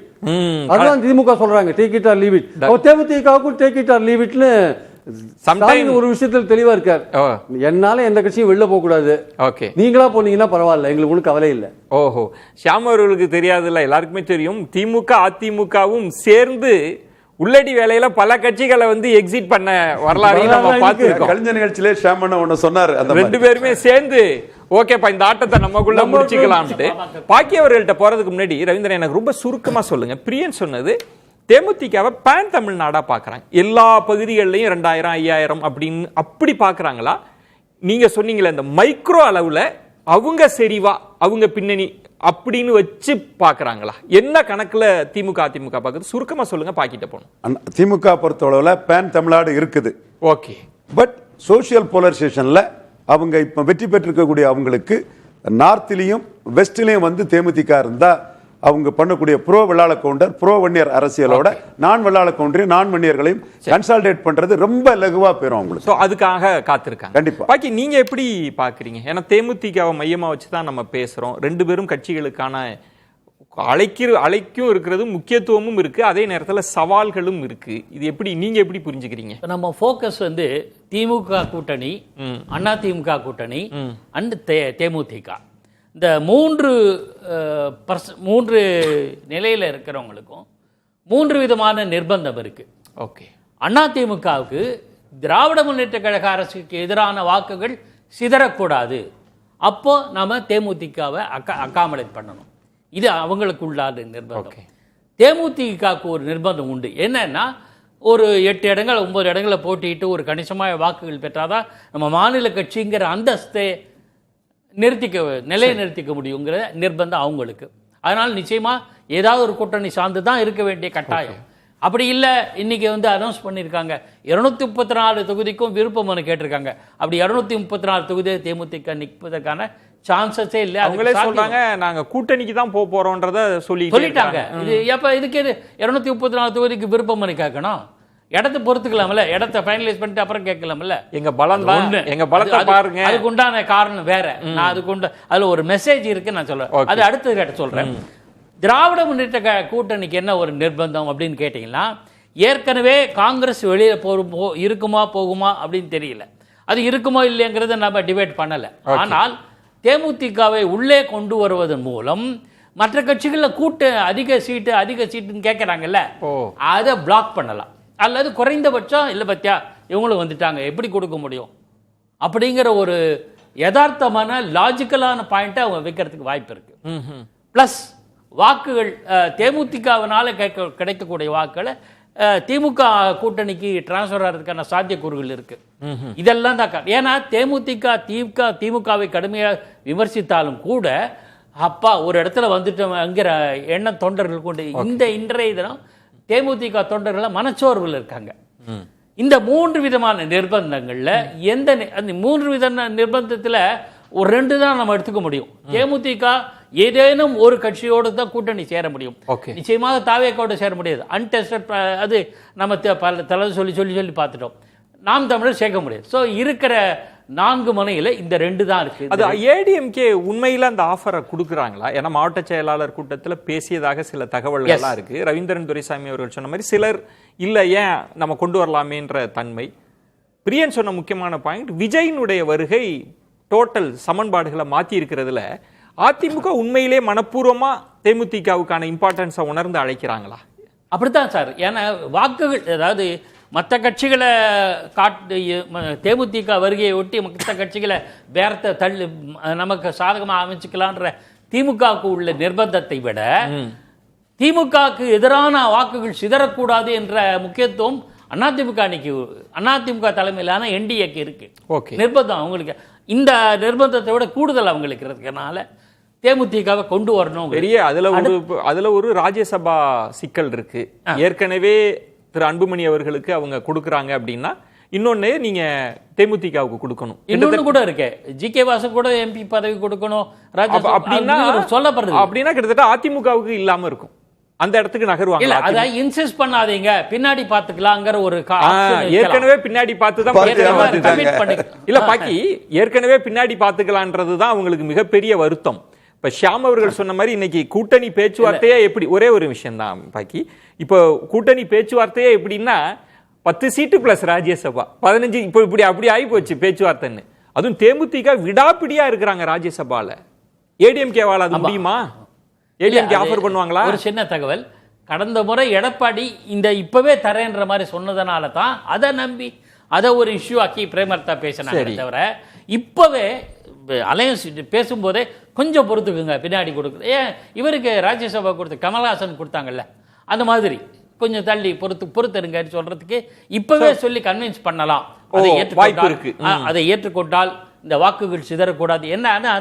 அதுதான் திமுக சொல்றாங்க, take it or leave it. தேமுதிகவுக்கும் டேக் இட் ஆர் லீவ் இட்னு ஒரு விஷயத்தில் தெளிவா இருக்கார். என்னால எந்த கட்சியும் வெளில போக கூடாது, நீங்களா போனீங்கன்னா பரவாயில்ல, எங்களுக்கு ஒன்றும் கவலை இல்லை. ஓஹோ, ஷியாம் அவர்களுக்கு தெரியாதுல்ல, எல்லாருக்குமே தெரியும். திமுக அதிமுகவும் சேர்ந்து உள்ளடி வேலையில பல கட்சிகளை வந்து எக்ஸிட் பண்ண வரலாறு நம்ம பார்த்திருக்கோம். கலைஞர் நிகழ்ச்சியிலே ஷியாம் ஒன்னு சொன்னார், 2 பேருமே சேர்ந்து ஓகேப்பா இந்த ஆட்டத்தை நமக்குள்ள முடிச்சுக்கலாம்ட்டு. பாக்கியவர்கள்ட்ட போறதுக்கு முன்னாடி ரவீந்திரன் எனக்கு ரொம்ப சுருக்கமா சொல்லுங்க, பிரியன் சொன்னது தேமுதிகவை பேன் தமிழ்நாடா பாக்குறாங்க, எல்லா பகுதிகளிலையும் 2000 5000 அப்படின்னு அப்படி பாக்குறாங்களா? நீங்க சொன்னீங்களே இந்த மைக்ரோ அளவுல அவங்க செறிவா அவங்க பின்னணி அப்படின்னு வச்சு பாக்குறாங்களா? என்ன கணக்குல திமுக அதிமுக பாக்குது? சுருக்கமா சொல்லுங்க, பாக்கிட்ட போகணும். திமுக பொறுத்தளவுல பேன் தமிழ்நாடு இருக்குது, ஓகே. பட் சோசியல் போலரைசேஷன்ல அவங்க இப்ப வெற்றி பெற்றிருக்கக்கூடிய அவங்களுக்கு நார்த்லயும் வெஸ்ட்லயும் வந்து தேமுதிக இருந்தா அவங்க பண்ணக்கூடிய ப்ரோ வெள்ளாள கவுண்டர் ப்ரோ வன்னியர் அரசியலோட நான் வெள்ளாள கவுண்டரையும் நான் வன்னியர்களையும் கன்சால்டேட் பண்றது ரொம்ப லகுவா போயிடும் அவங்களுக்கு. சோ அதுக்காக காத்திருக்காங்க. கண்டிப்பா. பாக்கி நீங்க எப்படி பாக்குறீங்க? ஏன்னா தேமுதிகவை மையமா வச்சுதான் நம்ம பேசுறோம். 2 பேரும் கட்சிகளுக்கான அழைக்கும் இருக்கிறது, முக்கியத்துவமும் இருக்கு, அதே நேரத்தில் சவால்களும் இருக்கு. இது எப்படி நீங்க எப்படி புரிஞ்சுக்கிறீங்க? நம்ம ஃபோக்கஸ் வந்து திமுக கூட்டணி, அண்ணா திமுக கூட்டணி அண்ட் தேமுதிக, இந்த 3 நிலையில் இருக்கிறவங்களுக்கும் 3 விதமான நிர்பந்தம் இருக்கு. ஓகே. அதிமுகவுக்கு திராவிட முன்னேற்ற கழக அரசுக்கு எதிரான வாக்குகள் சிதறக்கூடாது, அப்போ நாம தேமுதிகவை அக்காமடேட் பண்ணணும். இது அவங்களுக்கு உள்ளாத நிர்பந்தம். தேமுதிகவுக்கு ஒரு நிர்பந்தம் உண்டு. என்னன்னா ஒரு 8 இடங்கள் 9 இடங்களை போட்டிட்டு ஒரு கணிசமான வாக்குகள் பெற்றாதான் நம்ம மாநில கட்சிங்கிற அந்தஸ்தே நிலைநிறுத்திக்க முடியுங்கிற நிர்பந்தம் அவங்களுக்கு. அதனால நிச்சயமா ஏதாவது ஒரு கூட்டணி சார்ந்து தான் இருக்க வேண்டிய கட்டாயம். அப்படி இல்லை, இன்னைக்கு அனௌன்ஸ் பண்ணியிருக்காங்க 234 தொகுதிக்கும் விருப்ப மனு கேட்டிருக்காங்க. அப்படி 234 தொகுதி தேமுதிக நிற்பதற்கான சான்சஸே இல்லை. அவங்களே சொல்றாங்க நாங்க கூட்டணிக்கு தான் போறோம்ன்றத சொல்லிட்டாங்க. இது எப்ப இதுக்கு 234 தொகுதிக்கு விருப்ப மனு கேட்கணும்? இடத்தை பொறுத்துக்கலாம்ல, இடத்தை ஃபைனலைஸ் பண்ணிட்டு அப்புறம் கேட்கலாம்ல. எங்க பலம் தான், எங்க பலத்தை பாருங்க. அதுக்கு உண்டான காரணம் வேற. நான் அதுல ஒரு மெசேஜ் இருக்கு, நான் சொல்றேன். அது அடுத்தது கேட்ட சொல்றேன். திராவிட முன்னேற்ற கூட்டணிக்கு என்ன ஒரு நிர்பந்தம் அப்படின்னு கேட்டீங்கன்னா, ஏற்கனவே காங்கிரஸ் வெளியில இருக்குமா போகுமா அப்படின்னு தெரியல. அது இருக்குமோ இல்லைங்கிறத நம்ம டிபேட் பண்ணல. ஆனால் தேமுதிகவை உள்ளே கொண்டு வருவதன் மூலம் மற்ற கட்சிகளில் அதிக சீட்டுன்னு கேட்கறாங்கல்ல, அதை பிளாக் பண்ணலாம். அல்லது குறைந்தபட்சம் இல்லை பத்தியா இவங்களும் வந்துட்டாங்க, எப்படி கொடுக்க முடியும் அப்படிங்கிற ஒரு யதார்த்தமான லாஜிக்கலான பாயிண்ட்டை அவங்க வைக்கிறதுக்கு வாய்ப்பு இருக்கு. பிளஸ் வாக்குகள் தேமுதிகவினால கிடைக்கக்கூடிய வாக்குகளை திமுக கூட்டணிக்கு டிரான்ஸ்பர் ஆகிறதுக்கான சாத்தியக்கூறுகள் இருக்கு. இதெல்லாம் தான். ஏன்னா திமுகவை கடுமையாக விமர்சித்தாலும் கூட அப்பா ஒரு இடத்துல வந்துட்டோங்கிற எண்ணம் தொண்டர்கள் கொண்டு இன்றைய தினம் தேமுதிக தொண்டர்கள் மனச்சோர்வில் இருக்காங்க. இந்த 3 விதமான நிர்பந்தங்கள்ல அந்த 3 வித நிர்பந்தத்துல ஒரு 2 தான் நம்ம எடுத்துக்க முடியும். தேமுதிக ஏதேனும் ஒரு கட்சியோடு தான் கூட்டணி சேர முடியும். நிச்சயமாக தாவேக்கோடு சேர முடியாது. அன்டெஸ்டட், அது நம்ம தலை சொல்லி பார்த்துட்டோம். நாம் தமிழர் சேர்க்க முடியாது. ஸோ இருக்கிற 4 முனையில இந்த 2 தான் இருக்கு. அது ஏடிஎம்கே உண்மையில அந்த ஆஃபரை கொடுக்குறாங்களா? ஏன்னா மாவட்ட செயலாளர் கூட்டத்தில் பேசியதாக சில தகவல்கள்லாம் இருக்கு. ரவீந்திரன் துரைசாமி அவர்கள் சொன்ன மாதிரி சிலர் இல்ல ஏன் நம்ம கொண்டு வரலாமேன்ற தன்மை. பிரியன் சொன்ன முக்கியமான பாயிண்ட், விஜயினுடைய வருகை டோட்டல் சமன்பாடுகளை மாற்றி இருக்கிறதுல அதிமுக உண்மையிலே மனப்பூர்வமா தேமுதிகவுக்கான இம்பார்ட்டன்ஸை உணர்ந்து அழைக்கிறாங்களா? அப்படித்தான் சார். ஏன்னா வாக்குகள், அதாவது மற்ற கட்சிகளை தேமுதிக வருகையை ஒட்டி மற்ற கட்சிகளை வேறத்தை தள்ளி நமக்கு சாதகமாக அமைச்சுக்கலான்ற திமுகவுக்கு உள்ள நிர்பந்தத்தை விட திமுகவுக்கு எதிரான வாக்குகள் சிதறக்கூடாது என்ற முக்கியத்துவம் அதிமுக தலைமையிலான என்டிஏக்கு இருக்கு. நிர்பந்தம் அவங்களுக்கு இந்த நிர்பந்தத்தை விட கூடுதல் அவங்களுக்கு இருக்கிறதுனால தேமுதிகவை கொண்டு வரணும். பெரிய அதுல ஒரு ராஜ்யசபா சிக்கல் இருக்கு. ஏற்கனவே திரு அன்புமணி அவர்களுக்கு அவங்க கொடுக்குறாங்க அப்படின்னா இன்னொன்னு நீங்க தேமுதிகவுக்கு கொடுக்கணும். இன்னொன்னு கூட இருக்கு, ஜி.கே. வாசன் கூட எம்பி பதவி கொடுக்கணும் அப்படின்னா சொல்லப்படுது. அப்படின்னா கிட்டத்தட்ட அதிமுகவுக்கு இல்லாம இருக்கும். அந்த இடத்துக்கு நகருவாங்க. அதை இன்சிஸ்ட் பண்ணாதீங்க, பின்னாடி பாத்துக்கலாங்கிற ஒரு ஏற்கனவே பின்னாடி பார்த்துதான் இல்ல பாக்கி ஏற்கனவே பின்னாடி பாத்துக்கலான்றதுதான் அவங்களுக்கு மிகப்பெரிய வருத்தம். இப்ப ஷியாம் அவர்கள் சொன்ன மாதிரி இன்னைக்கு கூட்டணி பேச்சுவார்த்தையே எப்படி, ஒரே ஒரு விஷயம் தான் பாக்கி, இப்போ கூட்டணி பேச்சுவார்த்தையே எப்படின்னா 10 சீட்டு பிளஸ் ராஜ்யசபா 15, இப்போ இப்படி அப்படி ஆகி போச்சு பேச்சுவார்த்தைன்னு. அதுவும் தேமுதிக விடாப்பிடியா இருக்கிறாங்க ராஜ்யசபால. ஏடிஎம்கேவால அது முடியுமா? ஏடிஎம்கே ஆஃபர் பண்ணுவாங்களா? ஒரு சின்ன தகவல், கடந்த முறை எடப்பாடி இந்த இப்பவே தரேன்ற மாதிரி சொன்னதனால தான் அதை நம்பி அதை ஒரு இஷ்யூ ஆக்கி பிரேமலதா பேசினாங்க. தவிர இப்பவே அலையன்ஸ் பேசும்போதே கொஞ்சம் பொறுத்துக்குங்க, பின்னாடி கொடுக்குறது. ஏன் இவருக்கு ராஜ்யசபா கொடுத்து கமல்ஹாசன் கொடுத்தாங்கல்ல, அந்த மாதிரி கொஞ்சம் தள்ளி பொறுத்துருங்க சொல்றதுக்கு இப்பவே சொல்லி கன்வின்ஸ் பண்ணலாம். அதை ஏற்றுக்கொண்டால் இந்த வாக்குகள் சிதறக்கூடாது. என்ன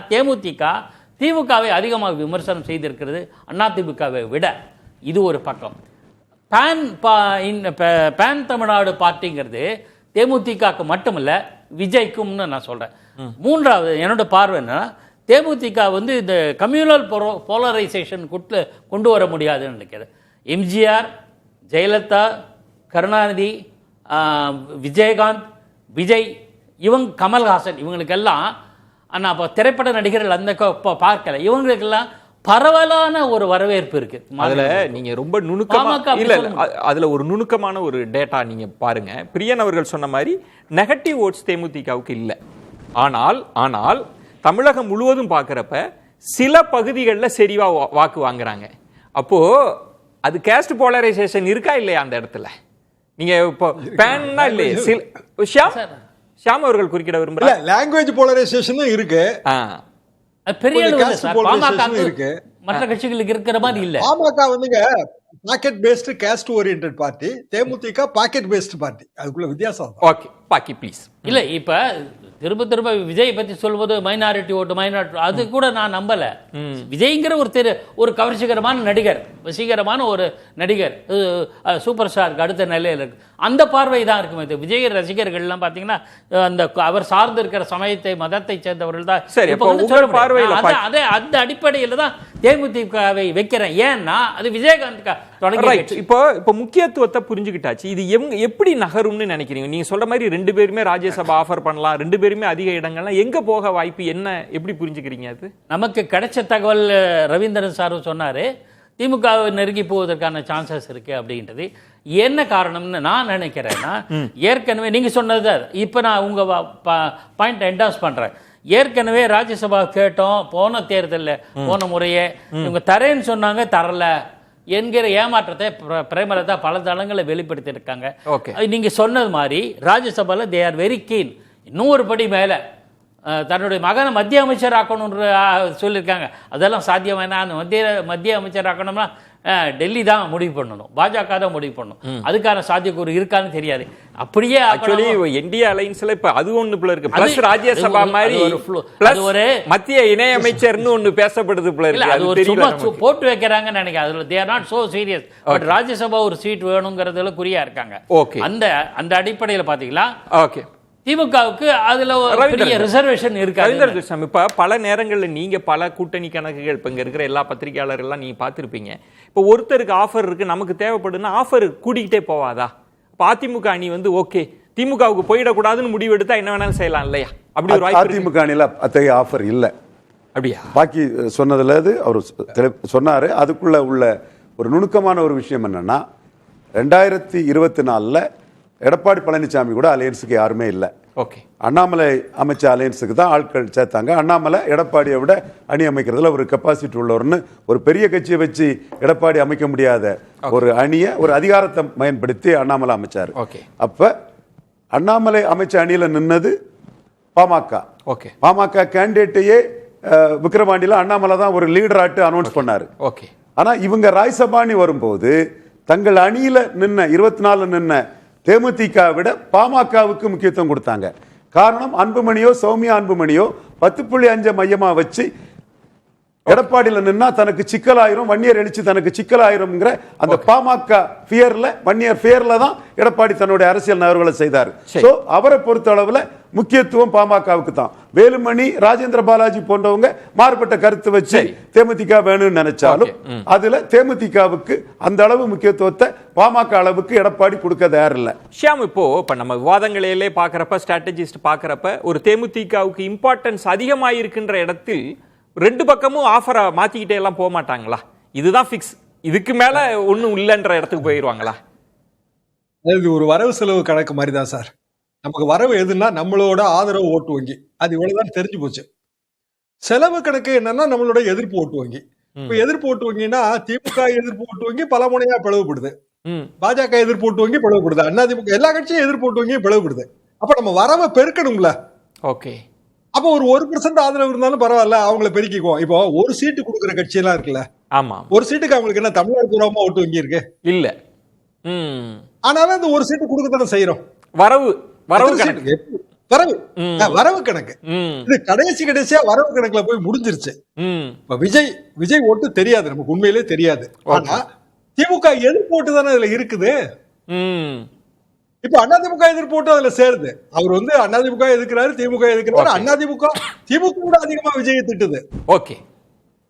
திமுகவை அதிகமாக விமர்சனம் செய்திருக்கிறது அதிமுகவை விட. இது ஒரு பக்கம். பேன் தமிழ்நாடு பார்ட்டிங்கிறது தேமுதிகக்கு மட்டுமல்ல விஜய்க்கும்னு நான் சொல்றேன். மூன்றாவது என்னோட பார்வை என்னன்னா, தேமுதிக இந்த கம்யூனல் போலரைசேஷன் கொண்டு வர முடியாதுன்னு நினைக்கிறேன். எம்ஜிஆர், ஜெயலலிதா, கருணாநிதி, விஜயகாந்த், விஜய், கமல்ஹாசன் இவங்களுக்கெல்லாம் நான் இப்போ திரைப்பட நடிகர்கள் அந்த பார்க்கல, இவங்களுக்கெல்லாம் பரவலான ஒரு வரவேற்பு இருக்கு. அதுல நீங்க ரொம்ப நுணுக்கமா இல்ல அதுல ஒரு நுணுக்கமான ஒரு டேட்டா நீங்க பாருங்க. பிரியன் அவர்கள் சொன்ன மாதிரி நெகட்டிவ் ஓட்ஸ் தேமுதிகவுக்கு இல்லை. ஆனால் தமிழகம் முழுவதும் பார்க்குறப்ப சில பகுதிகளில் செறிவா வாக்கு வாங்குறாங்க. அப்போ அது கேஸ்ட் போலரைசேஷன் இருக்கா இல்லையா அந்த இடத்துல? நீங்க இப்போ பேன்னா இல்லையே ஷியாம் அவர்கள் குறிக்கிட விரும்புறாங்க. லாங்குவேஜ் போலரைசேஷன் இருக்கு, பெரிய இருக்கு, மற்ற கட்சிகளுக்கு இருக்கிற மாதிரி இல்ல. பாமக pocket based caste oriented party, தேமுதிக பாக்கெட் பேஸ்ட் பார்ட்டி. அதுக்குள்ள வித்தியாசம். ஓகே பாக்கி ப்ளீஸ். இல்ல இப்ப திரும்ப திரும்ப விஜய் பத்தி சொல்வது மைனாரிட்டி ஓட்டு அது கூட நான் நம்பல. விஜய்ங்கிற ஒரு கவர்ச்சிகரமான நடிகர், வசீகரமான ஒரு நடிகர், சூப்பர் ஸ்டாருக்கு அடுத்த நிலையில் இருக்கு. அந்த பார்வை தான் இருக்குமே. விஜய் ரசிகர்கள்லாம் பாத்தீங்கன்னா அந்த அவர் சார்ந்து இருக்கிற சமயத்தை மதத்தை சேர்ந்தவர்கள் தான். சரி, அதே அந்த அடிப்படையில் தான் தேமுதிகவை வைக்கிறேன். ஏன்னா அது விஜயகாந்த் இப்போ முக்கியத்துவத்தை புரிஞ்சுக்கிட்டாச்சு. இது எப்படி நகரும்னு நினைக்கிறீங்க? நீங்க சொல்ற மாதிரி 2 பேருமே ராஜ்யசபா ஆஃபர் பண்ணலாம், 2 பேருமே அதிக இடங்கள்லாம் எங்க போக வாய்ப்பு என்ன, எப்படி புரிஞ்சுக்கிறீங்க? அது நமக்கு கிடைச்ச தகவல் ரவீந்திரன் சார் சொன்னாரு, திமுகவை நெருங்கி போவதற்கான சான்சஸ் இருக்கு அப்படின்றது. என்ன காரணம்னு நான் நினைக்கிறேன்னா, ஏற்கனவே நீங்க சொன்னது இப்ப நான் உங்க பாயிண்ட் என்டாஸ் பண்றேன். ஏற்கனவே ராஜ்யசபா கேட்டோம், போன தேர்தலில் போன முறையே இவங்க தரேன்னு சொன்னாங்க, தரல என்கிற ஏமாற்றத்தை பிரேமலதா பல தளங்களை வெளிப்படுத்தி இருக்காங்க. நீங்க சொன்னது மாதிரி ராஜ்யசபால தே ஆர் வெரி கீன். இன்னும் ஒரு படி மேல தன்னுடைய மகனை மத்திய அமைச்சர் ஆக்கணும்னு சொல்லியிருக்காங்க. அதெல்லாம் சாத்தியம் வேணா. அந்த மத்திய அமைச்சர் ஆக்கணும்னா டெல்லி தான் முடிவு பண்ணணும், பாஜக தான் முடிவு பண்ணணும். அதுக்கான சாத்தியக்கூறு இருக்கான்னு தெரியாது. அப்படியே இந்தியா அலைன்ஸ்ல இப்ப அது ஒண்ணு போல இருக்கு. பிளஸ் ராஜ்யசபா மாதிரி ஒரு மத்திய இணை அமைச்சர்னு ஒண்ணு பேசப்படுது போல இருக்கு. அது ஒரு சும்மா போட்டு வைக்கிறாங்கன்னு நினைக்கிறேன். அதுல they are not so serious. But Rajya Sabha ஒரு சீட் வேணுங்கிறதுல குறியா இருக்காங்க. ஓகே, அந்த அடிப்படையில் பாத்தீங்களா, ஓகே, திமுகவுக்கு அதுல பெரிய ரிசர்வேஷன் இருக்கு. இப்ப பல நேரங்களில் நீங்க பல கூட்டணி கணக்குகள் இப்ப இங்க இருக்கிற எல்லா பத்திரிகையாளர்கள்லாம் நீங்க பார்த்திருப்பீங்க. இப்போ ஒருத்தருக்கு ஆஃபர் இருக்கு, நமக்கு தேவைப்படுதுன்னா ஆஃபர் கூடிக்கிட்டே போவாதா? அதிமுக அணி ஓகே திமுகவுக்கு போயிடக்கூடாதுன்னு முடிவு எடுத்தா என்ன வேணாலும் செய்யலாம் இல்லையா? அப்படி ஒரு அதிமுக அணியில அத்தகைய ஆஃபர் இல்ல. அப்படியா? பாக்கி சொன்னதுல அவர் சொன்னாரு. அதுக்குள்ள உள்ள ஒரு நுணுக்கமான ஒரு விஷயம் என்னன்னா, 2024 எடப்பாடி பழனிசாமி கூட அலையன்ஸுக்கு யாருமே இல்லை. ஓகே, அண்ணாமலை அமைச்ச அலையன்ஸுக்கு தான் ஆட்கள் சேர்த்தாங்க. அண்ணாமலை எடப்பாடியை விட அணி அமைக்கிறதுல ஒரு கெப்பாசிட்டி உள்ளவர்னு ஒரு பெரிய கட்சியை வச்சு எடப்பாடி அமைக்க முடியாத ஒரு அணியை ஒரு அதிகாரத்தை பயன்படுத்தி அண்ணாமலை அமைச்சாரு. அப்ப அண்ணாமலை அமைச்ச அணியில நின்னது பாமக. பாமக கேண்டிடேட்டையே விக்கிரவாண்டியில அண்ணாமலை தான் ஒரு லீடராட்டு அனௌன்ஸ் பண்ணாரு. ஆனா இவங்க ராஜ்யசபானி வரும்போது தங்கள் அணியில நின்ன 24 நின்ன தேமுதிக விட பாமகவுக்கு முக்கியத்துவம் கொடுத்தாங்க. காரணம், அன்புமணியோ சௌமியா அன்புமணியோ 10.5 மையமா வச்சு எடப்பாடியில் நின்னா தனக்கு சிக்கலாயிரும், வன்னியர் எழுச்சி தனக்கு சிக்கலாயிரும்ங்கிற அந்த பாமக ஃபியர்ல, வன்னியர் ஃபியர்ல தான் எடப்பாடி தன்னுடைய அரசியல் நகர்வுகளை செய்தார். சோ அவரை பொறுத்த அளவுல முக்கியத்துவம் பாமகவுக்கு தான். வேலுமணி, ராஜேந்திர பாலாஜி போன்றவங்க மாறுபட்ட கருத்து வச்சு தேமுதிக வேணும்னு நினைச்சாலும் அதுல தேமுதிகவுக்கு அந்த அளவு முக்கியத்துவத்தை பாமக அளவுக்கு எடப்பாடி கொடுக்க தயாரில்லை. ஷியாம், இப்போ நம்ம விவாதங்களிலே பாக்குறப்ப, ஸ்ட்ராட்டஜிஸ்ட் பாக்குறப்ப ஒரு தேமுதிகவுக்கு இம்பார்ட்டன்ஸ் அதிகமாயிருக்கின்ற இடத்தில் 2 பக்கமும் ஆஃபரை மாத்திக்கிட்டே எல்லாம் போக மாட்டாங்களா? இதுதான் பிக்ஸ், இதுக்கு மேல ஒண்ணும் இல்லைன்ற இடத்துக்கு போயிருவாங்களா? இது ஒரு வரவு செலவு கணக்கு மாதிரி தான் சார். நமக்கு வரவு எதுன்னா நம்மளோட ஆதரவு ஓட்டு வங்கி, அது இவ்வளவுதான் தெரிஞ்சு போச்சு. செலவு கணக்கு என்னன்னா நம்மளோட எதிர்ப்பு ஓட்டு வங்கி. இப்ப எதிர்ப்பு ஓட்டு வங்கினா திமுக எதிர்ப்பு ஓட்டு வங்கி பல முனையா பிளவுபடுது, பாஜக எதிர்ப்பு ஓட்டு வங்கி பிளவுபடுது, அதிமுக எல்லா கட்சியும் எதிர்ப்பு ஓட்டு வங்கியும் பிளவுபடுது. அப்ப நம்ம வரவை பெருக்கணும்ல. ஓகே, அப்போ ஒரு 1% ஆதரவு இருந்தாலும் பரவாயில்ல, அவங்களை பெருக்கிக்குவோம். இப்போ ஒரு சீட்டு கொடுக்குற கட்சி எல்லாம் இருக்குல்ல, ஆமா, ஒரு சீட்டுக்கு அவங்களுக்கு என்ன தமிழ்நாடு பூராமா ஓட்டு வங்கி இருக்கு இல்ல. ஆனாலும் அந்த ஒரு சீட்டு கொடுக்கத்தானே செய்யறோம். வரவு கணக்கு, வரவு கணக்கு இது கடைசியா வரவு கணக்குல போய் முடிஞ்சிருச்சு. இப்ப விஜய் ஓட்டு தெரியாது, நமக்கு உண்மையிலே தெரியாது. ஆனா திமுக எதிர்ப்பு ஓட்டு தானே அதுல இருக்குது. இப்ப அதிமுக எதிர்ப்பு ஓட்டு அதுல சேருது. அவர் அதிமுக எதிர்க்கிறாரு, திமுக எதிர்க்கிறாரு. திமுக விட அதிகமா விஜய் திட்டுது. ஓகே,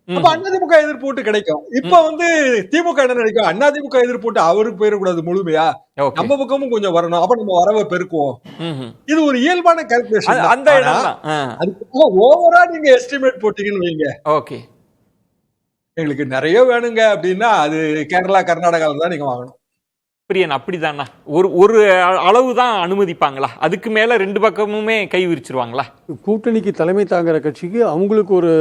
அப்ப அதிமுக எதிர்ப்பு ஓட்டு கிடைக்கும். இப்ப திமுக என்ன நினைக்கும், அதிமுக எதிர்ப்பு ஓட்டு அவருக்கு போயிடக்கூடாது முழுமையா, நம்ம பக்கமும் கொஞ்சம் வரணும், அப்ப நம்ம வரவை பெருக்குவோம். இது ஒரு இயல்பான கால்குலேஷன். அந்த அதுக்கு ஓவரா நீங்க எஸ்டிமேட் போட்டீங்கன்னு வைங்க, ஓகே எங்களுக்கு நிறைய வேணுங்க அப்படின்னா அது கேரளா கர்நாடகாவில் தான் நீங்க வாங்கணும். பிரியன், அப்படிதானா? ஒரு அளவு தான் அனுமதிப்பாங்களா? அதுக்கு மேல 2 பக்கமுமே கை விரிச்சிருவாங்களா? கூட்டணிக்கு தலைமை தாங்குற கட்சிக்கு அவங்களுக்கு ஒரு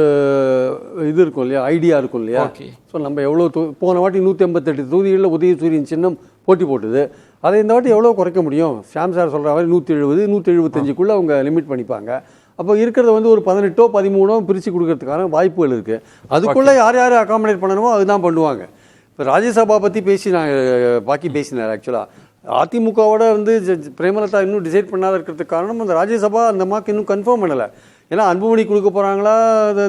இது இருக்கும் இல்லையா, ஐடியா இருக்கும் இல்லையா. ஸோ நம்ம எவ்வளோ போன வாட்டி 158 தொகுதிகளில் உதயசூரியன் சின்னம் போட்டி போட்டுது, அதை இந்த வாட்டி எவ்வளோ குறைக்க முடியும்? ஷாம் சார் சொல்கிற மாதிரி 170, 175க்குள்ளே அவங்க லிமிட் பண்ணிப்பாங்க. அப்போ இருக்கிறத ஒரு 18ஓ 13ஓ பிரித்து கொடுக்கறதுக்கான வாய்ப்புகள் இருக்குது. அதுக்குள்ளே யார் யார் அகாமடேட் பண்ணணுமோ அதுதான் பண்ணுவாங்க. இப்போ ராஜ்யசபா பற்றி பாக்கி பேசினார். ஆக்சுவலாக அதிமுகவோட வந்து பிரேமலதா இன்னும் டிசைட் பண்ணாத இருக்கிறதுக்கு காரணம் அந்த ராஜ்யசபா அந்த மார்க் இன்னும் கன்ஃபார்ம் பண்ணலை. ஏன்னா அன்புமணி கொடுக்க போகிறாங்களா,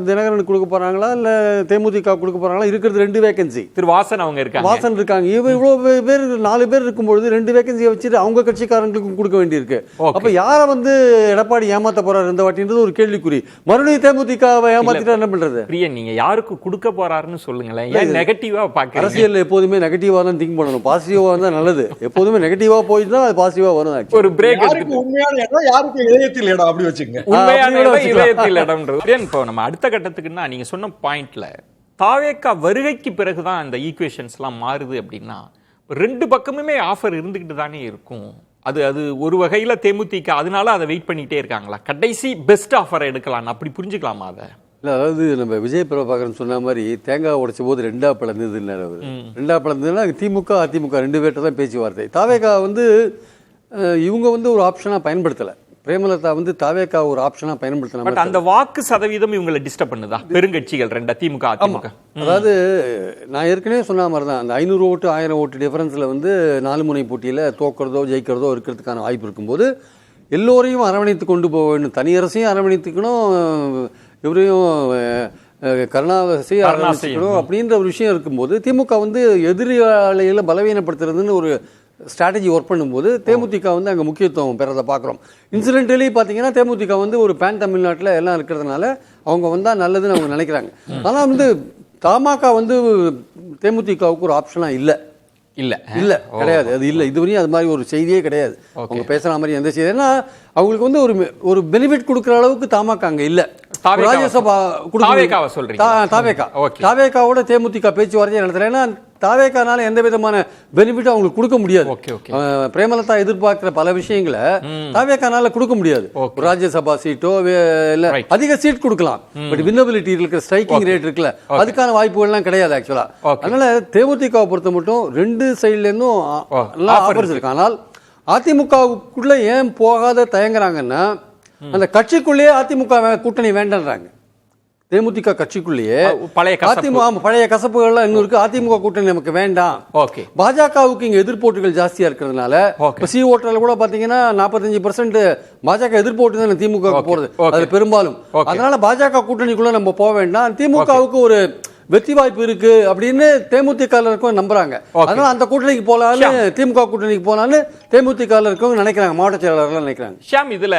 தினகரன் கொடுக்க போகிறாங்களா, இல்லை தேமுதிக கொடுக்க போகிறாங்களா, இருக்கிறது 2 வேகன்சி. திரு வாசன் அவங்க இருக்காங்க, வாசன் இருக்காங்க. இவ்வளோ பேர் 4 பேர் இருக்கும்பொழுது 2 வேகன்சியை வச்சுட்டு அவங்க கட்சிக்காரங்களுக்கும் கொடுக்க வேண்டியிருக்கு. அப்போ யாரை வந்து எடப்பாடி ஏமாத்த போறாரு இந்த வாட்டின்றது ஒரு கேள்விக்குறி. மறுபடியும் தேமுதிகவை ஏமாத்திட்டா என்ன பண்றது? பிரியன், நீங்க யாருக்கு கொடுக்க போறாருன்னு சொல்லுங்களேன். ஏன் நெகட்டிவா பாக்க? அரசியல் எப்போதுமே நெகட்டிவா தான் திங்க் பண்ணணும், பாசிட்டிவா இருந்தா நல்லது. எப்போதுமே நெகட்டிவா போயிட்டு தான் அது பாசிட்டிவா வரும். ஒரு பிரேக் உண்மையான இடம் யாருக்கு இதயத்தில் இடம் அப்படி வச்சுங்க. உண்மையான இதயத்தில் இடம்ன்றது. இப்போ நம்ம அடுத்த கட்டத்துக்குன்னா நீங்க சொன்ன பாயிண்ட்ல தாவேகா வருகைக்கு பிறகுதான் அந்த ஈக்குவேஷன்ஸ் எல்லாம் மாறுது அப்படின்னா 2 பக்கமுமே ஆஃபர் இருந்துகிட்டு தானே இருக்கும். அது ஒரு வகையில தேமுதிக அதனால அதை வெயிட் பண்ணிட்டே இருக்காங்களா, கடைசி பெஸ்ட் ஆஃபரை எடுக்கலாம், அப்படி புரிஞ்சுக்கலாமா அதை? இல்லை, அதாவது நம்ம விஜய் பிரபாகரன் சொன்ன மாதிரி தேங்காய் உடைச்ச போது 2ஆ பிளந்தது இல்லை. அவர் 2ஆ பிளந்ததுன்னா திமுக அதிமுக 2 பேர்ட்ட தான் பேச்சுவார்த்தை. தாவேகா வந்து இவங்க வந்து ஒரு ஆப்ஷனாக பயன்படுத்தலை. பிரேமலதா வந்து தாவேகா ஒரு ஆப்ஷனாக பயன்படுத்தலாம். பட் அந்த வாக்கு சதவீதம் இவங்களை டிஸ்டர்ப் பண்ணுதா? பெருங்கட்சிகள் 2 திமுக அதிமுக. அதாவது நான் ஏற்கனவே சொன்ன மாதிரி தான் அந்த 500 ஓட்டு 1000 ஓட்டு டிஃபரன்ஸில் வந்து 4 முனை போட்டியில் தோக்கிறதோ ஜெயிக்கிறதோ இருக்கிறதுக்கான வாய்ப்பு இருக்கும்போது எல்லோரையும் அரவணைத்து கொண்டு போக வேண்டும். தனியரசையும் அரவணைத்துக்கணும், இவரையும் கருணாநிதியை அரவணைத்துக்கணும் அப்படின்ற ஒரு விஷயம் இருக்கும்போது திமுக வந்து எதிராளிகளை பலவீனப்படுத்துறதுன்னு ஒரு ஸ்ட்ராட்டஜி ஒர்க் பண்ணும்போது தேமுதிக வந்து அங்கே முக்கியத்துவம் பெறதை பார்க்குறோம். இன்சிடென்டலி பார்த்தீங்கன்னா தேமுதிக வந்து ஒரு பேன் தமிழ்நாட்டில் எல்லாம் இருக்கிறதுனால அவங்க வந்தால் நல்லதுன்னு அவங்க நினைக்கிறாங்க. ஆனால் வந்து தமாக வந்து தேமுதிகவுக்கு ஒரு ஆப்ஷனாக இல்லை. இல்லை கிடையாது, அது இல்லை. இதுவரையும் அது மாதிரி ஒரு செய்தியே கிடையாது. அவங்க பேசுகிற மாதிரி எந்த செய்தி, ஏன்னா அவங்களுக்கு வந்து ஒரு பெனிஃபிட் கொடுக்குற அளவுக்கு தமாக அங்கே இல்லை. ராஜ்யசபா தாவேகாவோட தேமுதிக பேச்சுவார்த்தையை நடத்தல. ஏன்னா தாவேகானால எந்த விதமான பெனிஃபிட்டும் அவங்களுக்கு கொடுக்க முடியாது. பிரேமலதா எதிர்பார்க்கிற பல விஷயங்களை தாவேகானால கொடுக்க முடியாது. ராஜ்யசபா சீட்டோ இல்ல அதிக சீட் கொடுக்கலாம், பட் வின்னபிலிட்டி இருக்கிற ஸ்ட்ரைக்கிங் ரேட் இருக்குல்ல, அதுக்கான வாய்ப்புகள்லாம் கிடையாது ஆக்சுவலா. அதனால தேமுதிகவை பொறுத்த மட்டும் 2 சைட்ல இருந்தும் ஆஃபர்ஸ் இருக்கு. ஆனால் அதிமுகவுக்குள்ள ஏன் போகாத தயங்குறாங்கன்னா அந்த கட்சிக்குள்ளேயே அதிமுக கூட்டணி வேண்டான்றாங்க. தேமுதிக கட்சிக்குள்ளேயே பழைய கசப்புகள்லாம் இன்னும் இருக்கு. அதிமுக கூட்டணி நமக்கு வேண்டாம். பாஜகவுக்கு இங்க எதிர்ப்போட்டுகள் ஜாஸ்தியா இருக்கிறதுனால சி ஓட்டர்ல கூட பாத்தீங்கன்னா 45% பாஜக எதிர்ப்போட்டு தான் திமுக போறது அது பெரும்பாலும். அதனால பாஜக கூட்டணிக்குள்ள நம்ம போக வேண்டாம், திமுகவுக்கு ஒரு வெற்றி வாய்ப்பு இருக்கு அப்படின்னு தேமுதிக நம்புறாங்க. அதனால அந்த கூட்டணிக்கு போலான்னு திமுக கூட்டணிக்கு போலான்னு தேமுதிக நினைக்கிறாங்க, மாவட்ட செயலாளர்கள் நினைக்கிறாங்க. ஷியாம், இதுல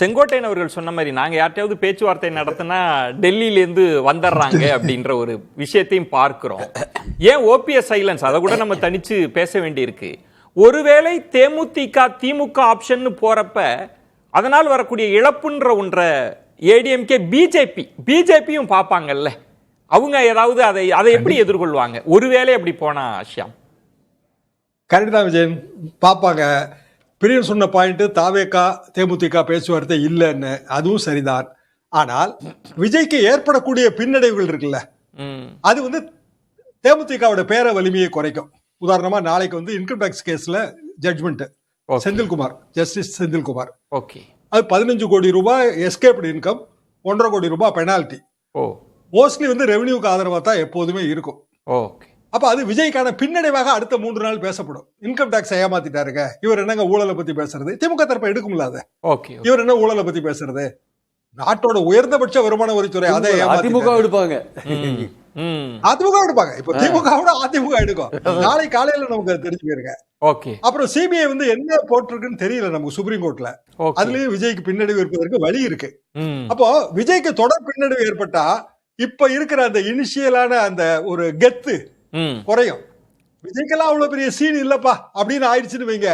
செங்கோட்டையன் அவர்கள் சொன்ன மாதிரி நாங்க யார்ட்டையாவது பேச்சுவார்த்தை நடத்தினா டெல்லியில இருந்து வந்துடுறாங்க அப்படின்ற ஒரு விஷயத்தையும் பார்க்கிறோம். ஏன் ஓபிஎஸ் சைலன்ஸ், அதை கூட நம்ம தனிச்சு பேச வேண்டி இருக்கு. ஒருவேளை தேமுதிக திமுக ஆப்ஷன் போறப்ப அதனால் வரக்கூடிய இழப்புன்ற ஒன்றை ஏடிஎம்கே பிஜேபியும் பார்ப்பாங்கல்ல, அவங்க ஏதாவது அதை எப்படி எதிர்கொள்வாங்க ஒருவேளை அப்படி போனா? ஷியாம், கரெக்ட் தான் விஜயன், பார்ப்பாங்க. பிரியன் சொன்ன பாயிண்ட் தாவேகா தேமுதிக பேச்சுவார்த்தை இல்லைன்னு, அதுவும் சரிதான். ஆனால் விஜய்க்கு ஏற்படக்கூடிய பின்னடைவுகள் இருக்குல்ல, அது வந்து தேமுதிகவோட பேர வலிமையை குறைக்கும். உதாரணமா நாளைக்கு வந்து இன்கம் டாக்ஸ் கேஸ்ல ஜட்ஜ்மெண்ட் செந்தில்குமார், ஜஸ்டிஸ் செந்தில்குமார், அது 15 கோடி ரூபாய் எஸ்கேப்டு இன்கம், 1.5 கோடி ரூபாய் பெனால்டி. மோஸ்ட்லி வந்து ரெவன்யூக்கு ஆதரவா தான் எப்போதுமே இருக்கும். அப்ப அது விஜய்க்கான பின்னடைவாக அடுத்த 3 நாள் பேசப்படும். இன்கம் டாக்ஸ் ஏமாத்திட்டாருங்க, இவர் என்னங்க ஊழலை பத்தி பேசுறது, திமுக தரப்ப எடுக்கும்ல அதை, இவர் என்ன ஊழலை பத்தி பேசுறது, நாட்டோட உயர்ந்தபட்ச வருமான வரித்துறை அதை அதிமுக எடுப்பாங்க. அதிமுக எடுப்பாங்க. இப்ப திமுக அதிமுக எடுக்கும். நாளை காலையில நமக்கு தெரிஞ்சு போயிருங்க. அப்புறம் சிபிஐ வந்து என்ன போட்டிருக்குன்னு தெரியல நமக்கு சுப்ரீம் கோர்ட்ல. அதுலயும் விஜய்க்கு பின்னடைவு இருப்பதற்கு வழி இருக்கு. அப்போ விஜய்க்கு தொடர் பின்னடைவு ஏற்பட்டா இப்ப இருக்கிற அந்த இனிஷியலான அந்த ஒரு கெத்து குறையும். விஜய்க்கெல்லாம் அவ்வளவு பெரிய சீன் இல்லப்பா அப்படின்னு ஆயிடுச்சுன்னு வைங்க,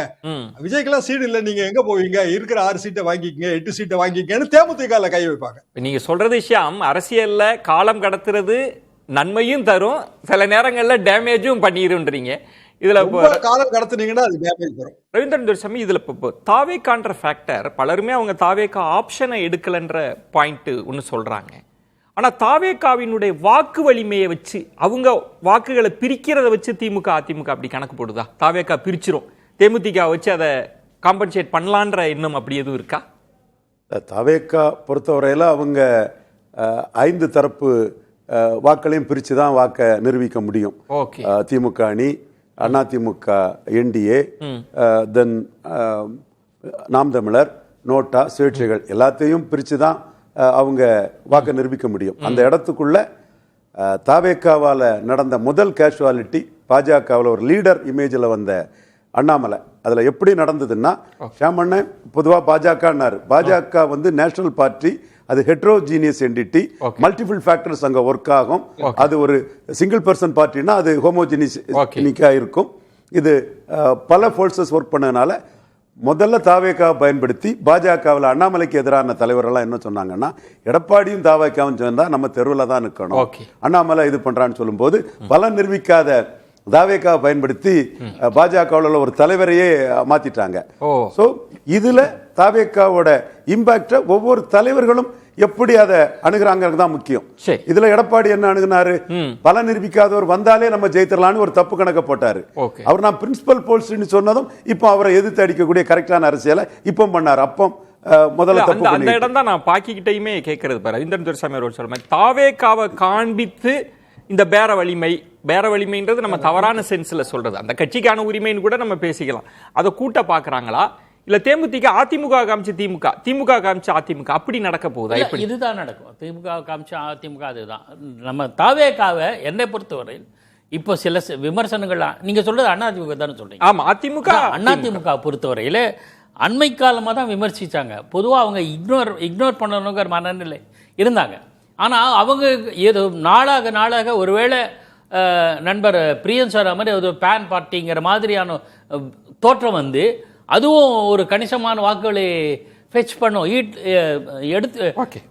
விஜய்க்கெல்லாம் சீன் இல்ல, நீங்க எங்க போவீங்க, இருக்கிற 6 சீட்டை வாங்கிக்கங்க, 8 சீட்டை வாங்கிக்கன்னு தேமுதிக கை வைப்பாங்க. நீங்க சொல்றது விஷயம் அரசியல்ல காலம் கடத்துறது நன்மையும் தரும், சில நேரங்கள்ல டேமேஜும் பண்ணிருன்றீங்க. இதுல காலம் கடத்துனீங்கன்னா அது டேமேஜ் தரும். ரவீந்திரன் துரைசாமி, இதுல தாவேகான்ற ஃபேக்டர் பலருமே அவங்க தாவேகா ஆப்ஷனை எடுக்கலன்ற பாயிண்ட் ஒன்னு சொல்றாங்க. ஆனா தாவேகாவினுடைய வாக்கு வலிமையை வச்சு அவங்க வாக்குகளை பிரிக்கிறத வச்சு திமுக அதிமுக அப்படி கணக்கு போடுதா? தாவேகா பிரிச்சிரும், தேமுதிக வச்சு அதை காம்பன்சேட் பண்ணலான்ற எண்ணம் அப்படி எதுவும் இருக்கா? தாவேகா பொறுத்தவரையில அவங்க 5 தரப்பு வாக்களையும் பிரிச்சு தான் வாக்கை நிரூபிக்க முடியும். திமுக அணி, அதிமுக என்டிஏ, தென் நாம் தமிழர், நோட்டா, சுயேட்சைகள் எல்லாத்தையும் பிரித்து தான் அவங்க வாக்கு நிரூபிக்க முடியும். அந்த இடத்துக்குள்ள தாவேக்காவால் நடந்த முதல் கேஷுவாலிட்டி பாஜகவில் ஒரு லீடர் இமேஜில் வந்த அண்ணாமலை. அதில் எப்படி நடந்ததுன்னா, ஷாமண்ணன் பொதுவாக பாஜகன்னாரு. பாஜக வந்து நேஷனல் பார்ட்டி, அது ஹெட்ரோஜீனியஸ் என்டிட்டி, மல்டிபிள் ஃபேக்டர்ஸ் அங்கே ஒர்க் ஆகும். அது ஒரு சிங்கிள் பர்சன் பார்ட்டினா அது ஹோமோஜினிக்கா இருக்கும். இது பல ஃபோர்ஸஸ் ஒர்க் பண்ணதுனால முதல்ல தாவேக்காவை பயன்படுத்தி பாஜகவில் அண்ணாமலைக்கு எதிரான தலைவரெல்லாம் என்ன சொன்னாங்கன்னா, எடப்பாடியும் தாவேக்காவும் சேர்ந்தா நம்ம தெருவில் தான் நிற்கணும், அண்ணாமலை இது பண்றான்னு சொல்லும்போது பலன் நிரூபிக்காத தாவேக்காவை பயன்படுத்தி பாஜகவில் ஒரு தலைவரையே மாத்திட்டாங்க. சோ இதுல தாவேக்காவோட இம்பாக்ட ஒவ்வொரு தலைவர்களும் எப்படி அதை அணுகுறாங்கிறது தான் முக்கியம். இதுல எடப்பாடி என்ன அணுகுனாரு, பல நிரூபிக்காதவர் வந்தாலே நம்ம ஜெயித்தரலான்னு ஒரு தப்பு கணக்க போட்டாரு. அவர் நான் பிரின்சிபல் போல்ஸ்ட்னு சொன்னதும் இப்போ அவரை எதிர்த்து அடிக்கக்கூடிய கரெக்டான அரசியலை இப்போ பண்ணாரு. அப்போ முதல்ல அந்த இடம் தான் நான் பாக்கிக்கிட்டையுமே கேட்கறது பாரு. ரவீந்திரன் துரைசாமி அவர்கள் சொல்ற மாதிரி தாவேக்காவை காண்பித்து இந்த பேர வலிமைன்றது நம்ம தவறான சென்ஸ்ல சொல்றது. அந்த கட்சிக்கான உரிமைன்னு கூட நம்ம பேசிக்கலாம். அதை கூட்ட பாக்குறாங்களா, இல்ல தேமுதிக அதிமுக காமிச்சு திமுக, திமுக காமிச்சு அதிமுக, அப்படி நடக்க போகுதா? இதுதான் நடக்கும். திமுக காமிச்சு அதிமுக, அதுதான் நம்ம தாவேக்காவை என்னை பொறுத்தவரையில் இப்போ சில விமர்சனங்கள் நீங்க சொல்றது அதிமுக தானே சொல்றீங்க. ஆமா, அதிமுக அதிமுக பொறுத்தவரையில அண்மை காலமாக தான் விமர்சிச்சாங்க. பொதுவாக அவங்க இக்னோர் பண்ணணுங்கிற மனநிலை இருந்தாங்க. ஆனால் அவங்க ஏதோ நாளாக ஒருவேளை நண்பர் பிரியன் சார் மாதிரி ஒரு பேன் பார்ட்டிங்கிற மாதிரியான தோற்றம் வந்து அதுவும் ஒரு கணிசமான வாக்குகளை ஃபெச் பண்ணும், எடுத்து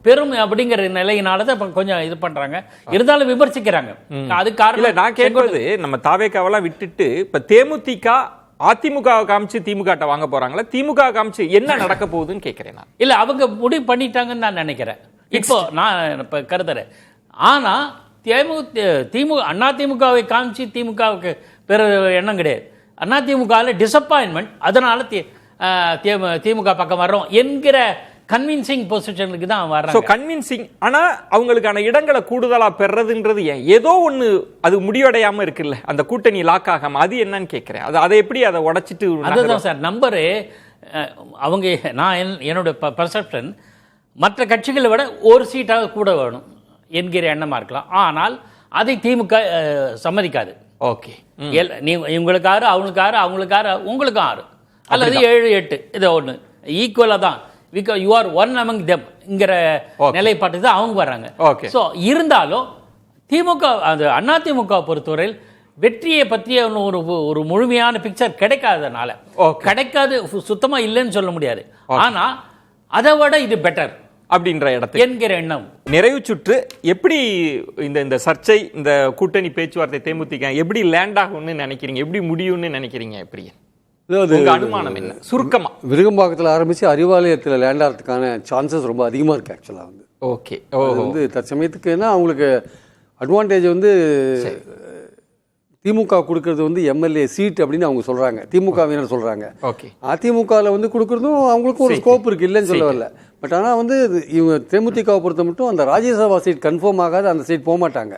பெரும் அப்படிங்கிற நிலையினால தான் கொஞ்சம் இது பண்றாங்க. இருந்தாலும் விமர்சிக்கிறாங்க. அது காரணம் நான் கேட்கறது, நம்ம தாவேக்காவெல்லாம் விட்டுட்டு இப்ப தேமுதிக அதிமுக காமிச்சு திமுக வாங்க போறாங்களா, திமுக காமிச்சு என்ன நடக்க போகுதுன்னு கேட்கிறேன். இல்ல அவங்க முடிவு பண்ணிட்டாங்கன்னு நான் நினைக்கிறேன். இப்போ நான் இப்ப கருதுறேன். ஆனா அதிமுகவை காமிச்சு திமுகவுக்கு பெற எண்ணம் கிடையாது. அதிமுகவில் டிசப்பாயின்மெண்ட், அதனால திமுக பக்கம் வர்றோம் என்கிற கன்வின்சிங் பொசிஷனுக்கு தான் வர்றாங்க. கன்வின்சிங். ஆனா அவங்களுக்கான இடங்களை கூடுதலா பெறதுன்றது ஏன் ஏதோ ஒண்ணு அது முடிவடையாம இருக்குல்ல, அந்த கூட்டணி லாக் ஆகாம, அது என்னன்னு கேட்கிறேன். அதை எப்படி அதை உடைச்சிட்டு? அதுதான் சார் நம்பரு. அவங்க நான் என்னோட பர்செப்ஷன் மற்ற கட்சிகளை விட ஒரு சீட்டாக கூட வேணும் என்கிற எண்ணமா இருக்கலாம். ஆனால் அதை திமுக சம்மதிக்காது. ஓகே, இவங்களுக்கு 6, அவங்களுக்கு 6, அவங்களுக்கு 6, உங்களுக்கு 6 அல்லது 7, 8, இது ஒன்று ஈக்குவலா தான். You are one among them என்கிற நிலைப்பாட்டு தான் அவங்க வர்றாங்க. ஸோ இருந்தாலும் திமுக, அது அதிமுக பொறுத்தவரையில் வெற்றியை பற்றிய ஒரு முழுமையான பிக்சர் கிடைக்காதனால, கிடைக்காது சுத்தமா இல்லைன்னு சொல்ல முடியாது. ஆனா அதை விட இது பெட்டர் அப்படின்ற இடத்துல என்கிற எண்ணம். நிறைவு சுற்று எப்படி இந்த சர்ச்சை, இந்த கூட்டணி பேச்சுவார்த்தை தேமுதிக எப்படி லேண்ட் ஆகும்னு நினைக்கிறீங்க, எப்படி முடியும்னு நினைக்கிறீங்க? எப்படி அனுமானம் என்ன சுருக்கமா? விருகம்பாக்கத்தில் ஆரம்பிச்சு அறிவாலயத்தில் லேண்ட் ஆகிறதுக்கான சான்சஸ் ரொம்ப அதிகமாக இருக்கு ஆக்சுவலாக வந்து. ஓகே, வந்து தற்சமயத்துக்கு என்ன அவங்களுக்கு அட்வான்டேஜ் வந்து திமுக கொடுக்கறது வந்து எம்எல்ஏ சீட் அப்படின்னு அவங்க சொல்றாங்க, திமுகவினர் சொல்றாங்க. அதிமுகவில் வந்து கொடுக்கறதும் அவங்களுக்கும் ஒரு ஸ்கோப் இருக்கு, இல்லைன்னு சொல்ல வரல. பட் ஆனால் வந்து இவங்க தேமுதிகவை பொறுத்த மட்டும் அந்த ராஜ்யசபா சீட் கன்ஃபார்ம் ஆகாது, அந்த சீட் போக மாட்டாங்க.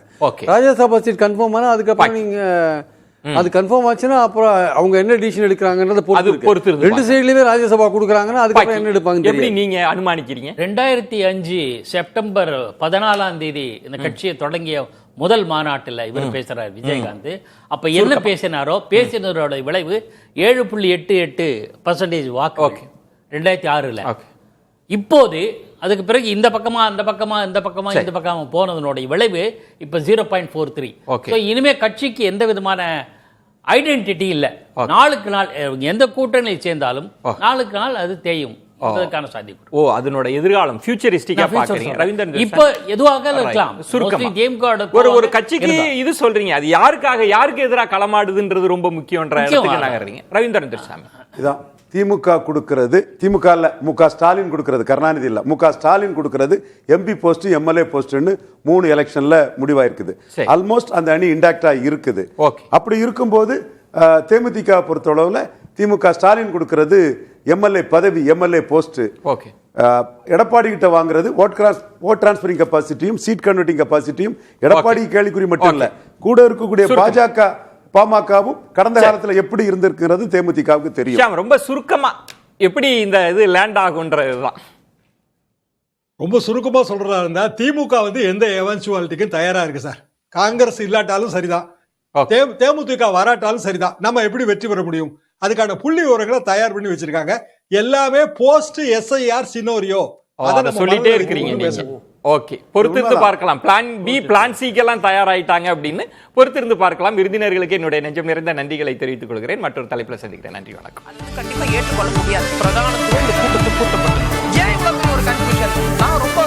ராஜ்யசபா சீட் கன்ஃபார்ம் ஆனால் அதுக்கப்புறம் நீங்க அது கன்ஃபார்ம் ஆச்சுன்னா அப்புறம் அவங்க என்ன டிசிஷன் எடுக்கிறாங்கன்றத பொறுத்து. ரெண்டு சைட்லயுமே ராஜ்யசபா கொடுக்குறாங்கன்னா அதுக்கப்புறம் என்ன எடுப்பாங்க எப்படி நீங்க அனுமானிக்கிறீங்க? 2005 செப்டம்பர் 14ஆம் தேதி இந்த கட்சியை தொடங்கிய முதல் மாநாட்டில் இவர் பேசுறார் விஜயகாந்த். அப்ப என்ன பேசினாரோ பேசினரோட விளைவு 7.88% வாக்கு 2006. இப்போது அதுக்கு பிறகு இந்த பக்கமா அந்த பக்கமா இந்த பக்கமா இந்த பக்கமா போனதனுடைய விளைவு இப்ப 0.43. இனிமே கட்சிக்கு எந்த விதமான ஐடென்டிட்டி இல்ல. நாளுக்கு நாள் எந்த கூட்டணியில் சேர்ந்தாலும் நாளுக்கு நாள் அது தேயும். அதனோட எதிர்காலம் ஃபியூச்சரிஸ்டிக்கா பாக்குறீங்க ரவீந்திரன். இப்ப எதுவாக இருக்கலாம். ஒரு கட்சிக்கு இது சொல்றீங்க, அது யாருக்கு எதிராக களமாடுதுன்றது ரொம்ப முக்கியம்ன்ற இடத்துக்கு நகர்றீங்க ரவீந்திரன் துரைசாமி. இதான் திமுக கொடுக்கிறது, திமுக இல்ல மு.க. ஸ்டாலின் கொடுக்கிறது, கருணாநிதி இல்ல மு.க. ஸ்டாலின் கொடுக்கிறது எம்பி போஸ்ட், எம்எல்ஏ போஸ்ட்னு 3 எலெக்ஷன்ல முடிவாயிருக்குது. ஆல்மோஸ்ட் அந்த அணி இன்டாக்டா இருக்குது. அப்படி இருக்கும்போது தேமுதிக பொறுத்தளவுல திமுக ஸ்டாலின் கொடுக்கிறது எம்எல்ஏ பதவி, எம்எல்ஏ போஸ்ட். எடப்பாடி கிட்ட வாங்குறது ஓட் டிரான்ஸ்பரிங் கெபாசிட்டியும் சீட் கன்வெர்ட்டிங் கெபாசிட்டியும் எடப்பாடி கேள்விக்குறி மட்டும் இல்ல, கூட இருக்கக்கூடிய பாஜக பாமகவும் கடந்த காலத்துல எப்படி இருந்திருக்கிறது தேமுதிகவுக்கு தெரியும். ஷியாம், ரொம்ப சுருக்கமா எப்படி இந்த இது லேண்ட் ஆகுன்றதுதான். ரொம்ப சுருக்கமா சொல்றதா இருந்தா திமுக வந்து எந்த எவென்ச்சுவாலிட்டிக்கும் தயாரா இருக்கு சார். காங்கிரஸ் இல்லாட்டாலும் சரிதான், தேமுதிக வராட்டாலும் சரிதான். நம்ம எப்படி வெற்றி பெற முடியும்? அதுக்கான புள்ளி விவரங்களை தயார் பண்ணி வச்சிருக்காங்க. எல்லாமே போஸ்ட் எஸ்ஐஆர் சினோரியோ அத சொல்லிட்டே இருக்கிறீங்க நீங்க. ஓகே, பொறுத்திருந்து பார்க்கலாம். பிளான் பி, பிளான் சிக்கு எல்லாம் தயாராயிட்டாங்க அப்படின்னு பொறுத்திருந்து பார்க்கலாம். விருந்தினர்களுக்கு என்னுடைய நெஞ்சம் நிறைந்த நன்றிகளை தெரிவித்துக் கொள்கிறேன். மற்றொரு தலைப்புல சந்திக்கிறேன். நன்றி, வணக்கம். அது கண்டிப்பா ஏற்றுக்கொள்ள முடியாது. பிரதான கூட்டப்பட்டு ஏன் இவ்வளவு ஒரு கன்ஃபியூஷன்? நான் ரொம்ப